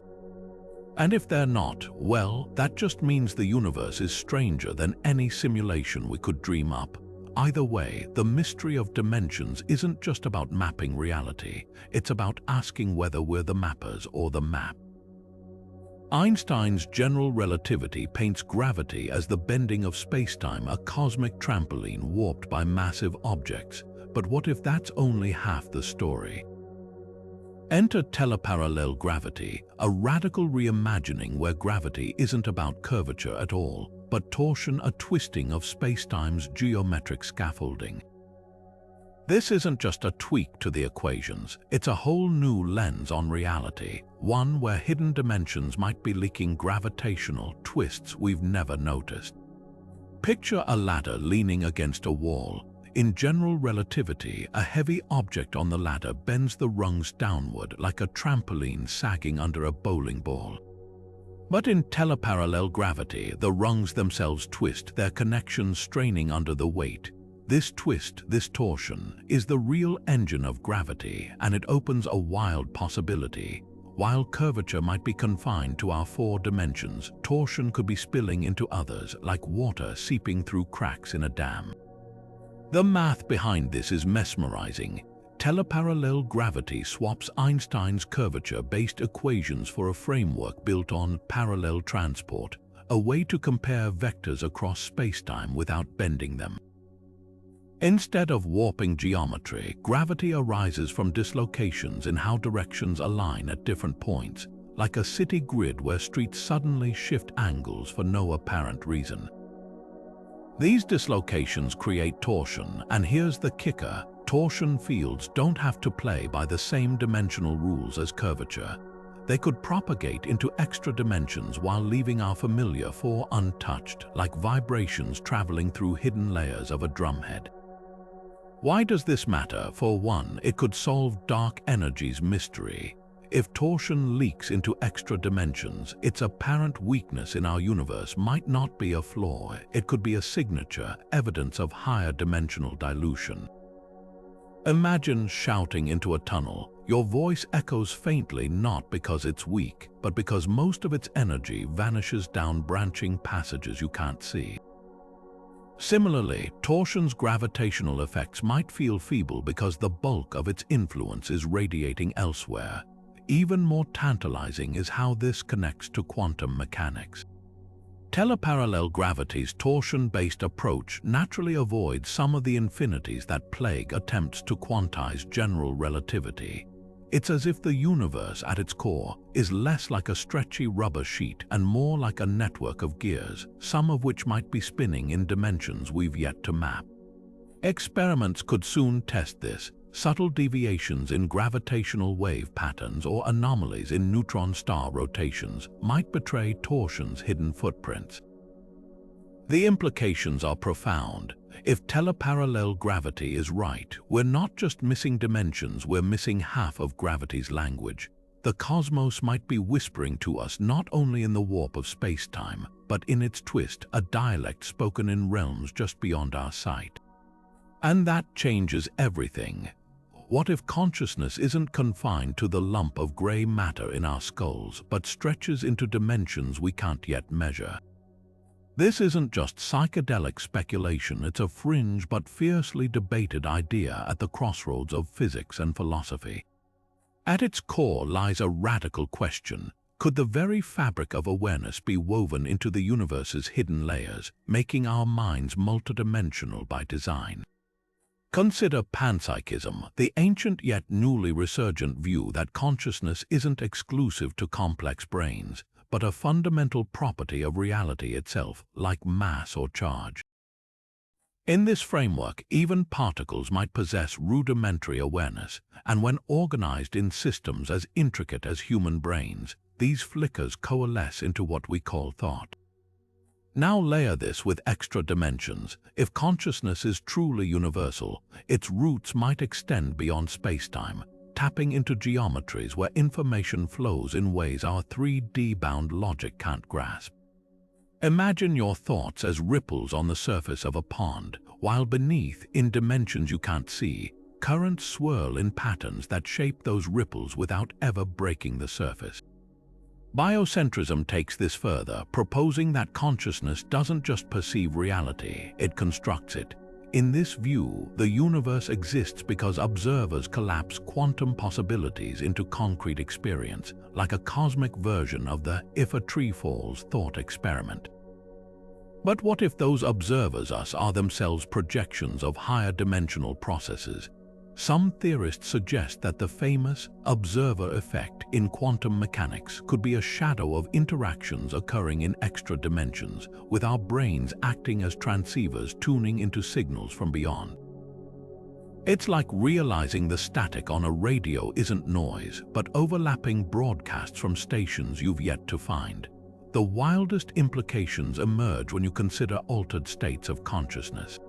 And if they're not, well, that just means the universe is stranger than any simulation we could dream up. Either way, the mystery of dimensions isn't just about mapping reality, it's about asking whether we're the mappers or the map. Einstein's general relativity paints gravity as the bending of spacetime, a cosmic trampoline warped by massive objects. But what if that's only half the story? Enter teleparallel gravity, a radical reimagining where gravity isn't about curvature at all, but torsion, a twisting of spacetime's geometric scaffolding. This isn't just a tweak to the equations, it's a whole new lens on reality, one where hidden dimensions might be leaking gravitational twists we've never noticed. Picture a ladder leaning against a wall. In general relativity, a heavy object on the ladder bends the rungs downward like a trampoline sagging under a bowling ball. But in teleparallel gravity, the rungs themselves twist, their connections straining under the weight. This twist, this torsion, is the real engine of gravity, and it opens a wild possibility. While curvature might be confined to our 4 dimensions, torsion could be spilling into others, like water seeping through cracks in a dam. The math behind this is mesmerizing. Teleparallel gravity swaps Einstein's curvature-based equations for a framework built on parallel transport, a way to compare vectors across spacetime without bending them. Instead of warping geometry, gravity arises from dislocations in how directions align at different points, like a city grid where streets suddenly shift angles for no apparent reason. These dislocations create torsion, and here's the kicker: torsion fields don't have to play by the same dimensional rules as curvature. They could propagate into extra dimensions while leaving our familiar 4 untouched, like vibrations traveling through hidden layers of a drumhead. Why does this matter? For one, it could solve dark energy's mystery. If torsion leaks into extra dimensions, its apparent weakness in our universe might not be a flaw, it could be a signature, evidence of higher dimensional dilution. Imagine shouting into a tunnel. Your voice echoes faintly not because it's weak, but because most of its energy vanishes down branching passages you can't see. Similarly, torsion's gravitational effects might feel feeble because the bulk of its influence is radiating elsewhere. Even more tantalizing is how this connects to quantum mechanics. Teleparallel gravity's torsion-based approach naturally avoids some of the infinities that plague attempts to quantize general relativity. It's as if the universe at its core is less like a stretchy rubber sheet and more like a network of gears, some of which might be spinning in dimensions we've yet to map. Experiments could soon test this. Subtle deviations in gravitational wave patterns or anomalies in neutron star rotations might betray torsion's hidden footprints. The implications are profound. If teleparallel gravity is right, we're not just missing dimensions, we're missing half of gravity's language. The cosmos might be whispering to us not only in the warp of space-time, but in its twist, a dialect spoken in realms just beyond our sight. And that changes everything. What if consciousness isn't confined to the lump of gray matter in our skulls, but stretches into dimensions we can't yet measure? This isn't just psychedelic speculation, it's a fringe but fiercely debated idea at the crossroads of physics and philosophy. At its core lies a radical question. Could the very fabric of awareness be woven into the universe's hidden layers, making our minds multidimensional by design? Consider panpsychism, the ancient yet newly resurgent view that consciousness isn't exclusive to complex brains, but a fundamental property of reality itself, like mass or charge. In this framework, even particles might possess rudimentary awareness, and when organized in systems as intricate as human brains, these flickers coalesce into what we call thought. Now layer this with extra dimensions. If consciousness is truly universal, its roots might extend beyond spacetime, tapping into geometries where information flows in ways our 3D-bound logic can't grasp. Imagine your thoughts as ripples on the surface of a pond, while beneath, in dimensions you can't see, currents swirl in patterns that shape those ripples without ever breaking the surface. Biocentrism takes this further, proposing that consciousness doesn't just perceive reality, it constructs it. In this view, the universe exists because observers collapse quantum possibilities into concrete experience, like a cosmic version of the "if a tree falls" thought experiment. But what if those observers are themselves projections of higher dimensional processes? Some theorists suggest that the famous observer effect in quantum mechanics could be a shadow of interactions occurring in extra dimensions, with our brains acting as transceivers tuning into signals from beyond. It's like realizing the static on a radio isn't noise, but overlapping broadcasts from stations you've yet to find. The wildest implications emerge when you consider altered states of consciousness.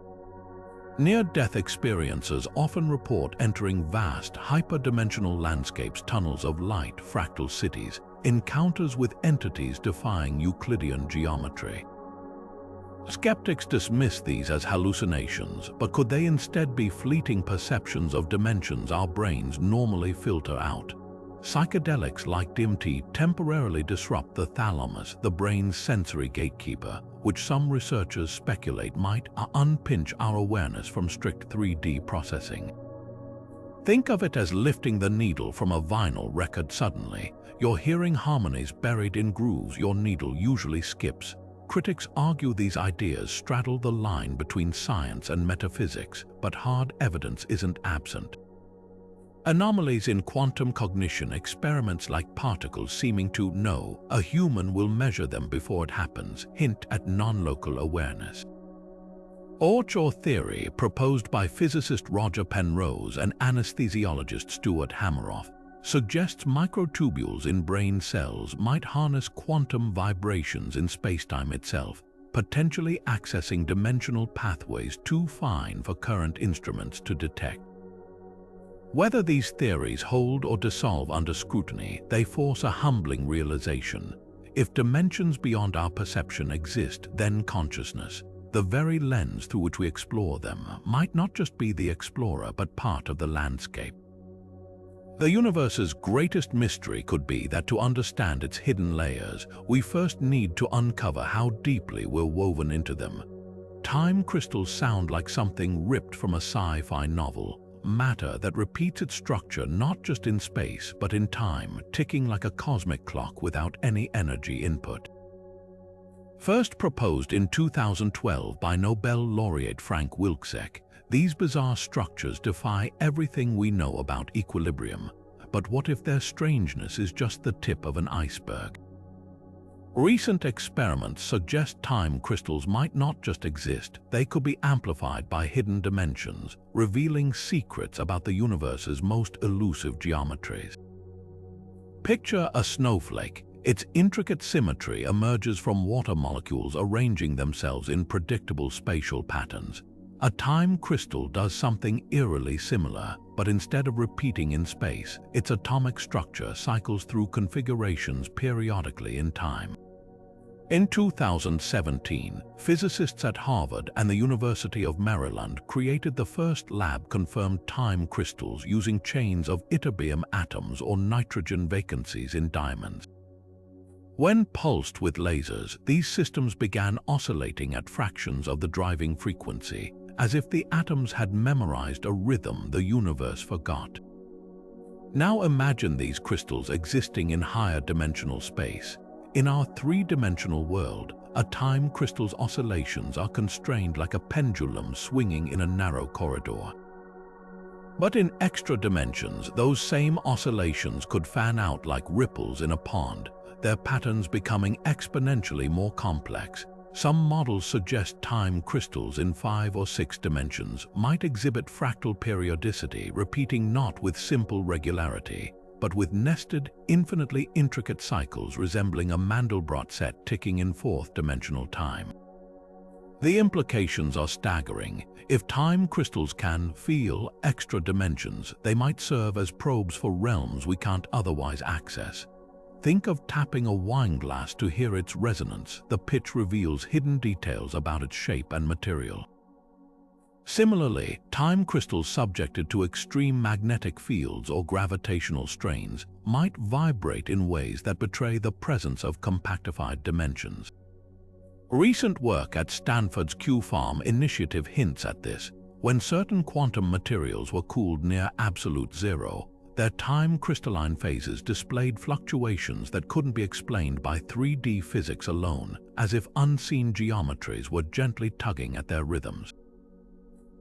Near-death experiencers often report entering vast, hyperdimensional landscapes, tunnels of light, fractal cities, encounters with entities defying Euclidean geometry. Skeptics dismiss these as hallucinations, but could they instead be fleeting perceptions of dimensions our brains normally filter out? Psychedelics like DMT temporarily disrupt the thalamus, the brain's sensory gatekeeper, which some researchers speculate might unpinch our awareness from strict 3D processing. Think of it as lifting the needle from a vinyl record suddenly. You're hearing harmonies buried in grooves your needle usually skips. Critics argue these ideas straddle the line between science and metaphysics, but hard evidence isn't absent. Anomalies in quantum cognition, experiments like particles seeming to know a human will measure them before it happens, hint at non-local awareness. Or theory, proposed by physicist Roger Penrose and anesthesiologist Stuart Hameroff, suggests microtubules in brain cells might harness quantum vibrations in spacetime itself, potentially accessing dimensional pathways too fine for current instruments to detect. Whether these theories hold or dissolve under scrutiny, they force a humbling realization. If dimensions beyond our perception exist, then consciousness, the very lens through which we explore them, might not just be the explorer but part of the landscape. The universe's greatest mystery could be that to understand its hidden layers, we first need to uncover how deeply we're woven into them. Time crystals sound like something ripped from a sci-fi novel. Matter that repeats its structure not just in space but in time, ticking like a cosmic clock without any energy input. First proposed in 2012 by Nobel laureate Frank Wilczek, these bizarre structures defy everything we know about equilibrium. But what if their strangeness is just the tip of an iceberg? Recent experiments suggest time crystals might not just exist, they could be amplified by hidden dimensions, revealing secrets about the universe's most elusive geometries. Picture a snowflake. Its intricate symmetry emerges from water molecules arranging themselves in predictable spatial patterns. A time crystal does something eerily similar, but instead of repeating in space, its atomic structure cycles through configurations periodically in time. In 2017, physicists at Harvard and the University of Maryland created the first lab-confirmed time crystals using chains of ytterbium atoms or nitrogen vacancies in diamonds. When pulsed with lasers, these systems began oscillating at fractions of the driving frequency, as if the atoms had memorized a rhythm the universe forgot. Now imagine these crystals existing in higher dimensional space. In our three-dimensional world, a time crystal's oscillations are constrained like a pendulum swinging in a narrow corridor. But in extra dimensions, those same oscillations could fan out like ripples in a pond, their patterns becoming exponentially more complex. Some models suggest time crystals in 5 or 6 dimensions might exhibit fractal periodicity, repeating not with simple regularity, but with nested, infinitely intricate cycles resembling a Mandelbrot set ticking in 4th-dimensional time. The implications are staggering. If time crystals can feel extra dimensions, they might serve as probes for realms we can't otherwise access. Think of tapping a wine glass to hear its resonance. The pitch reveals hidden details about its shape and material. Similarly, time crystals subjected to extreme magnetic fields or gravitational strains might vibrate in ways that betray the presence of compactified dimensions. Recent work at Stanford's Q-Farm initiative hints at this. When certain quantum materials were cooled near absolute zero, their time crystalline phases displayed fluctuations that couldn't be explained by 3D physics alone, as if unseen geometries were gently tugging at their rhythms.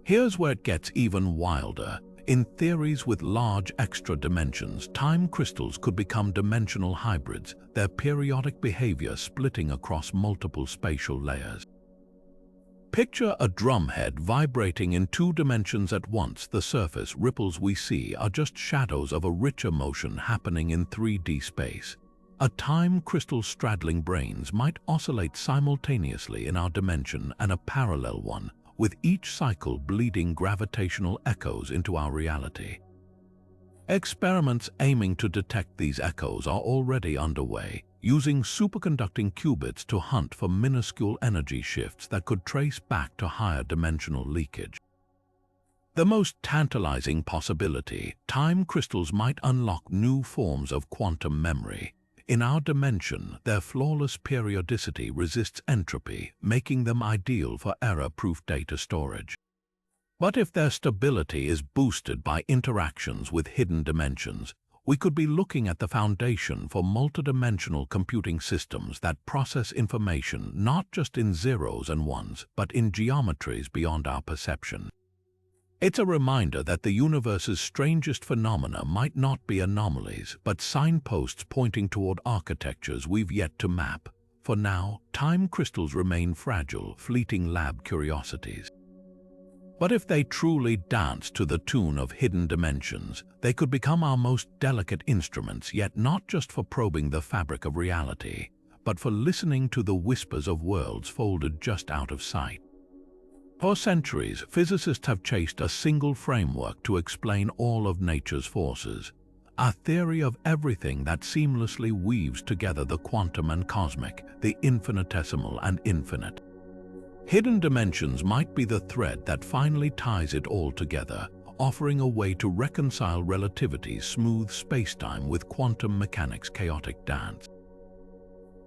Here's where it gets even wilder. In theories with large extra dimensions, time crystals could become dimensional hybrids, their periodic behavior splitting across multiple spatial layers. Picture a drumhead vibrating in 2 dimensions at once. The surface ripples we see are just shadows of a richer motion happening in 3D space. A time crystal straddling branes might oscillate simultaneously in our dimension and a parallel one, with each cycle bleeding gravitational echoes into our reality. Experiments aiming to detect these echoes are already underway, using superconducting qubits to hunt for minuscule energy shifts that could trace back to higher dimensional leakage. The most tantalizing possibility, time crystals might unlock new forms of quantum memory. In our dimension, their flawless periodicity resists entropy, making them ideal for error-proof data storage. But if their stability is boosted by interactions with hidden dimensions, we could be looking at the foundation for multidimensional computing systems that process information not just in zeros and ones, but in geometries beyond our perception. It's a reminder that the universe's strangest phenomena might not be anomalies, but signposts pointing toward architectures we've yet to map. For now, time crystals remain fragile, fleeting lab curiosities. But if they truly dance to the tune of hidden dimensions, they could become our most delicate instruments, yet not just for probing the fabric of reality, but for listening to the whispers of worlds folded just out of sight. For centuries, physicists have chased a single framework to explain all of nature's forces, a theory of everything that seamlessly weaves together the quantum and cosmic, the infinitesimal and infinite. Hidden dimensions might be the thread that finally ties it all together, offering a way to reconcile relativity's smooth spacetime with quantum mechanics' chaotic dance.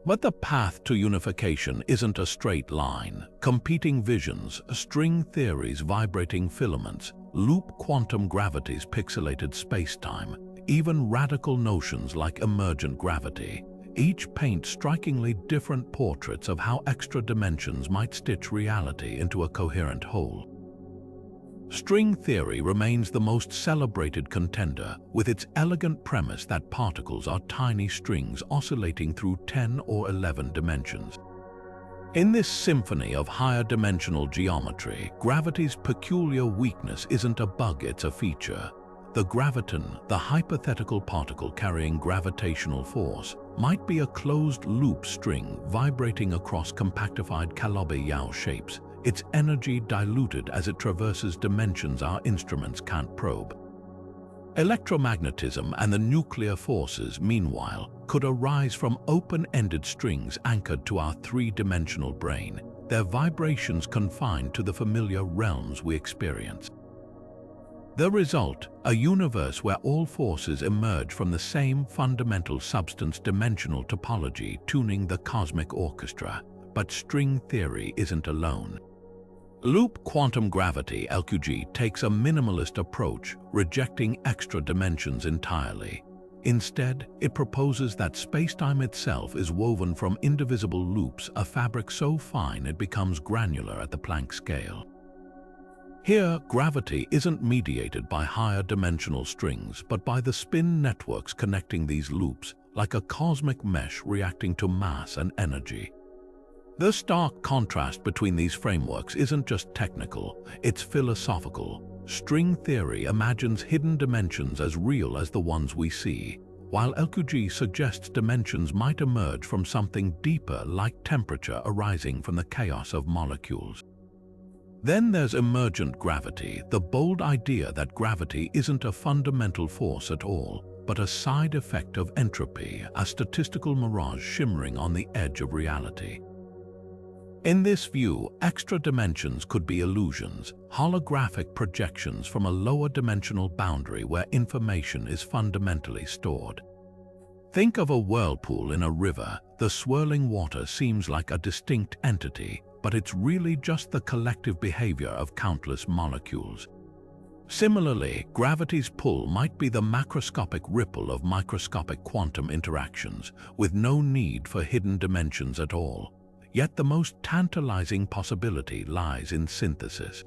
But the path to unification isn't a straight line. Competing visions, string theories, vibrating filaments, loop quantum gravity's pixelated spacetime, even radical notions like emergent gravity, each paint strikingly different portraits of how extra dimensions might stitch reality into a coherent whole. String theory remains the most celebrated contender, with its elegant premise that particles are tiny strings oscillating through 10 or 11 dimensions. In this symphony of higher dimensional geometry, gravity's peculiar weakness isn't a bug, it's a feature. The graviton, the hypothetical particle carrying gravitational force, might be a closed-loop string vibrating across compactified calabi-yau shapes, its energy diluted as it traverses dimensions our instruments can't probe. Electromagnetism and the nuclear forces, meanwhile, could arise from open-ended strings anchored to our 3-dimensional brain, their vibrations confined to the familiar realms we experience. The result, a universe where all forces emerge from the same fundamental substance, dimensional topology tuning the cosmic orchestra. But string theory isn't alone. Loop quantum gravity, LQG, takes a minimalist approach, rejecting extra dimensions entirely. Instead, it proposes that spacetime itself is woven from indivisible loops, a fabric so fine it becomes granular at the Planck scale. Here, gravity isn't mediated by higher dimensional strings, but by the spin networks connecting these loops, like a cosmic mesh reacting to mass and energy. The stark contrast between these frameworks isn't just technical, it's philosophical. String theory imagines hidden dimensions as real as the ones we see, while LQG suggests dimensions might emerge from something deeper, like temperature arising from the chaos of molecules. Then there's emergent gravity, the bold idea that gravity isn't a fundamental force at all, but a side effect of entropy, a statistical mirage shimmering on the edge of reality. In this view, extra dimensions could be illusions, holographic projections from a lower dimensional boundary where information is fundamentally stored. Think of a whirlpool in a river. the swirling water seems like a distinct entity, but it's really just the collective behavior of countless molecules. Similarly, gravity's pull might be the macroscopic ripple of microscopic quantum interactions, with no need for hidden dimensions at all. Yet the most tantalizing possibility lies in synthesis.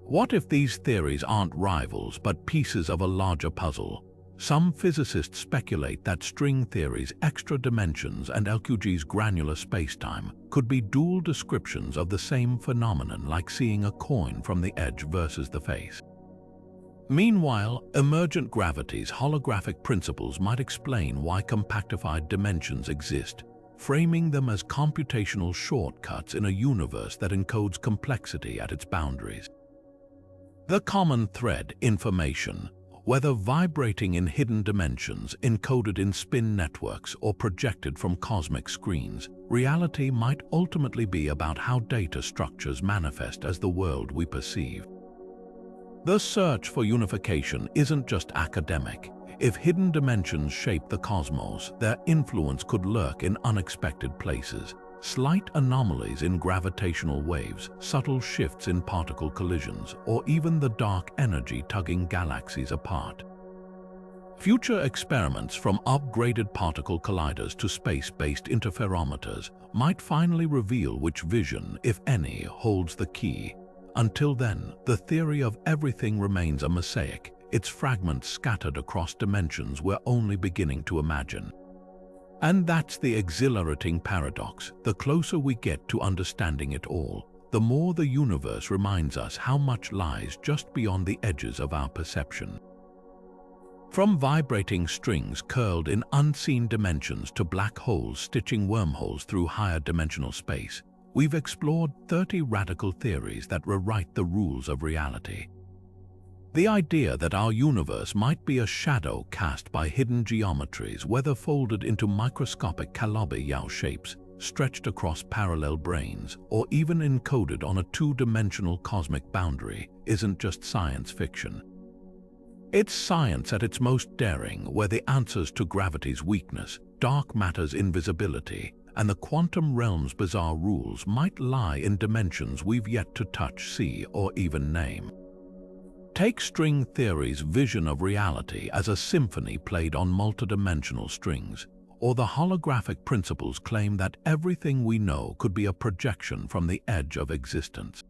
What if these theories aren't rivals but pieces of a larger puzzle? Some physicists speculate that string theory's extra dimensions and LQG's granular spacetime could be dual descriptions of the same phenomenon, like seeing a coin from the edge versus the face. Meanwhile, emergent gravity's holographic principles might explain why compactified dimensions exist, framing them as computational shortcuts in a universe that encodes complexity at its boundaries. The common thread, information, whether vibrating in hidden dimensions, encoded in spin networks, or projected from cosmic screens, reality might ultimately be about how data structures manifest as the world we perceive. The search for unification isn't just academic. If hidden dimensions shape the cosmos, their influence could lurk in unexpected places. Slight anomalies in gravitational waves, subtle shifts in particle collisions, or even the dark energy tugging galaxies apart. Future experiments, from upgraded particle colliders to space-based interferometers, might finally reveal which vision, if any, holds the key. Until then, the theory of everything remains a mosaic, its fragments scattered across dimensions we're only beginning to imagine. And that's the exhilarating paradox. The closer we get to understanding it all, the more the universe reminds us how much lies just beyond the edges of our perception. From vibrating strings curled in unseen dimensions to black holes stitching wormholes through higher dimensional space, we've explored 30 radical theories that rewrite the rules of reality. The idea that our universe might be a shadow cast by hidden geometries, whether folded into microscopic calabi-yau shapes, stretched across parallel branes, or even encoded on a two-dimensional cosmic boundary, isn't just science fiction. It's science at its most daring, where the answers to gravity's weakness, dark matter's invisibility, and the quantum realm's bizarre rules might lie in dimensions we've yet to touch, see, or even name. Take string theory's vision of reality as a symphony played on multidimensional strings, or the holographic principles claim that everything we know could be a projection from the edge of existence.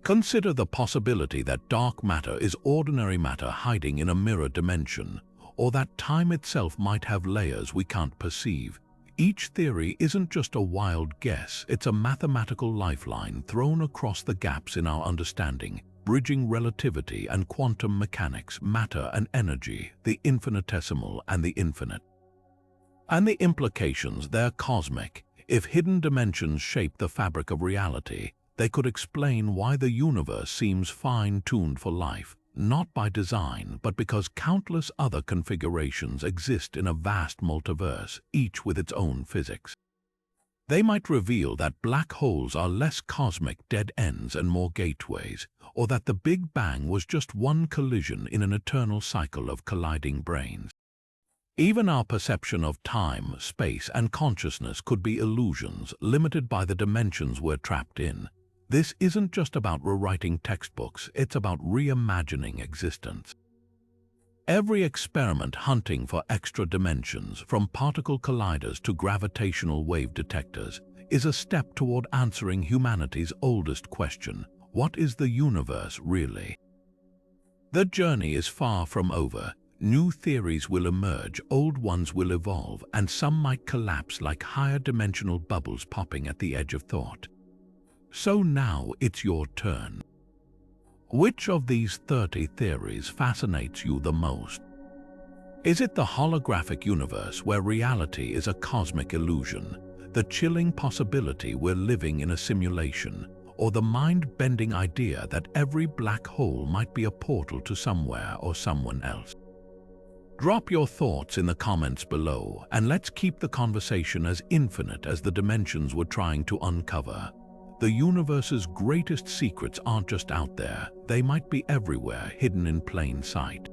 Consider the possibility that dark matter is ordinary matter hiding in a mirror dimension, or that time itself might have layers we can't perceive. Each theory isn't just a wild guess, it's a mathematical lifeline thrown across the gaps in our understanding, bridging relativity and quantum mechanics, matter and energy, the infinitesimal and the infinite. And the implications, they're cosmic. If hidden dimensions shape the fabric of reality, they could explain why the universe seems fine-tuned for life, not by design, but because countless other configurations exist in a vast multiverse, each with its own physics. They might reveal that black holes are less cosmic dead ends and more gateways, or that the Big Bang was just one collision in an eternal cycle of colliding branes. Even our perception of time, space, and consciousness could be illusions, limited by the dimensions we're trapped in. This isn't just about rewriting textbooks, it's about reimagining existence. Every experiment hunting for extra dimensions, from particle colliders to gravitational wave detectors, is a step toward answering humanity's oldest question: what is the universe really? The journey is far from over. New theories will emerge, old ones will evolve, and some might collapse like higher dimensional bubbles popping at the edge of thought. So now it's your turn. Which of these 30 theories fascinates you the most? Is it the holographic universe where reality is a cosmic illusion, the chilling possibility we're living in a simulation, or the mind-bending idea that every black hole might be a portal to somewhere or someone else? Drop your thoughts in the comments below, and let's keep the conversation as infinite as the dimensions we're trying to uncover. The universe's greatest secrets aren't just out there, they might be everywhere, hidden in plain sight.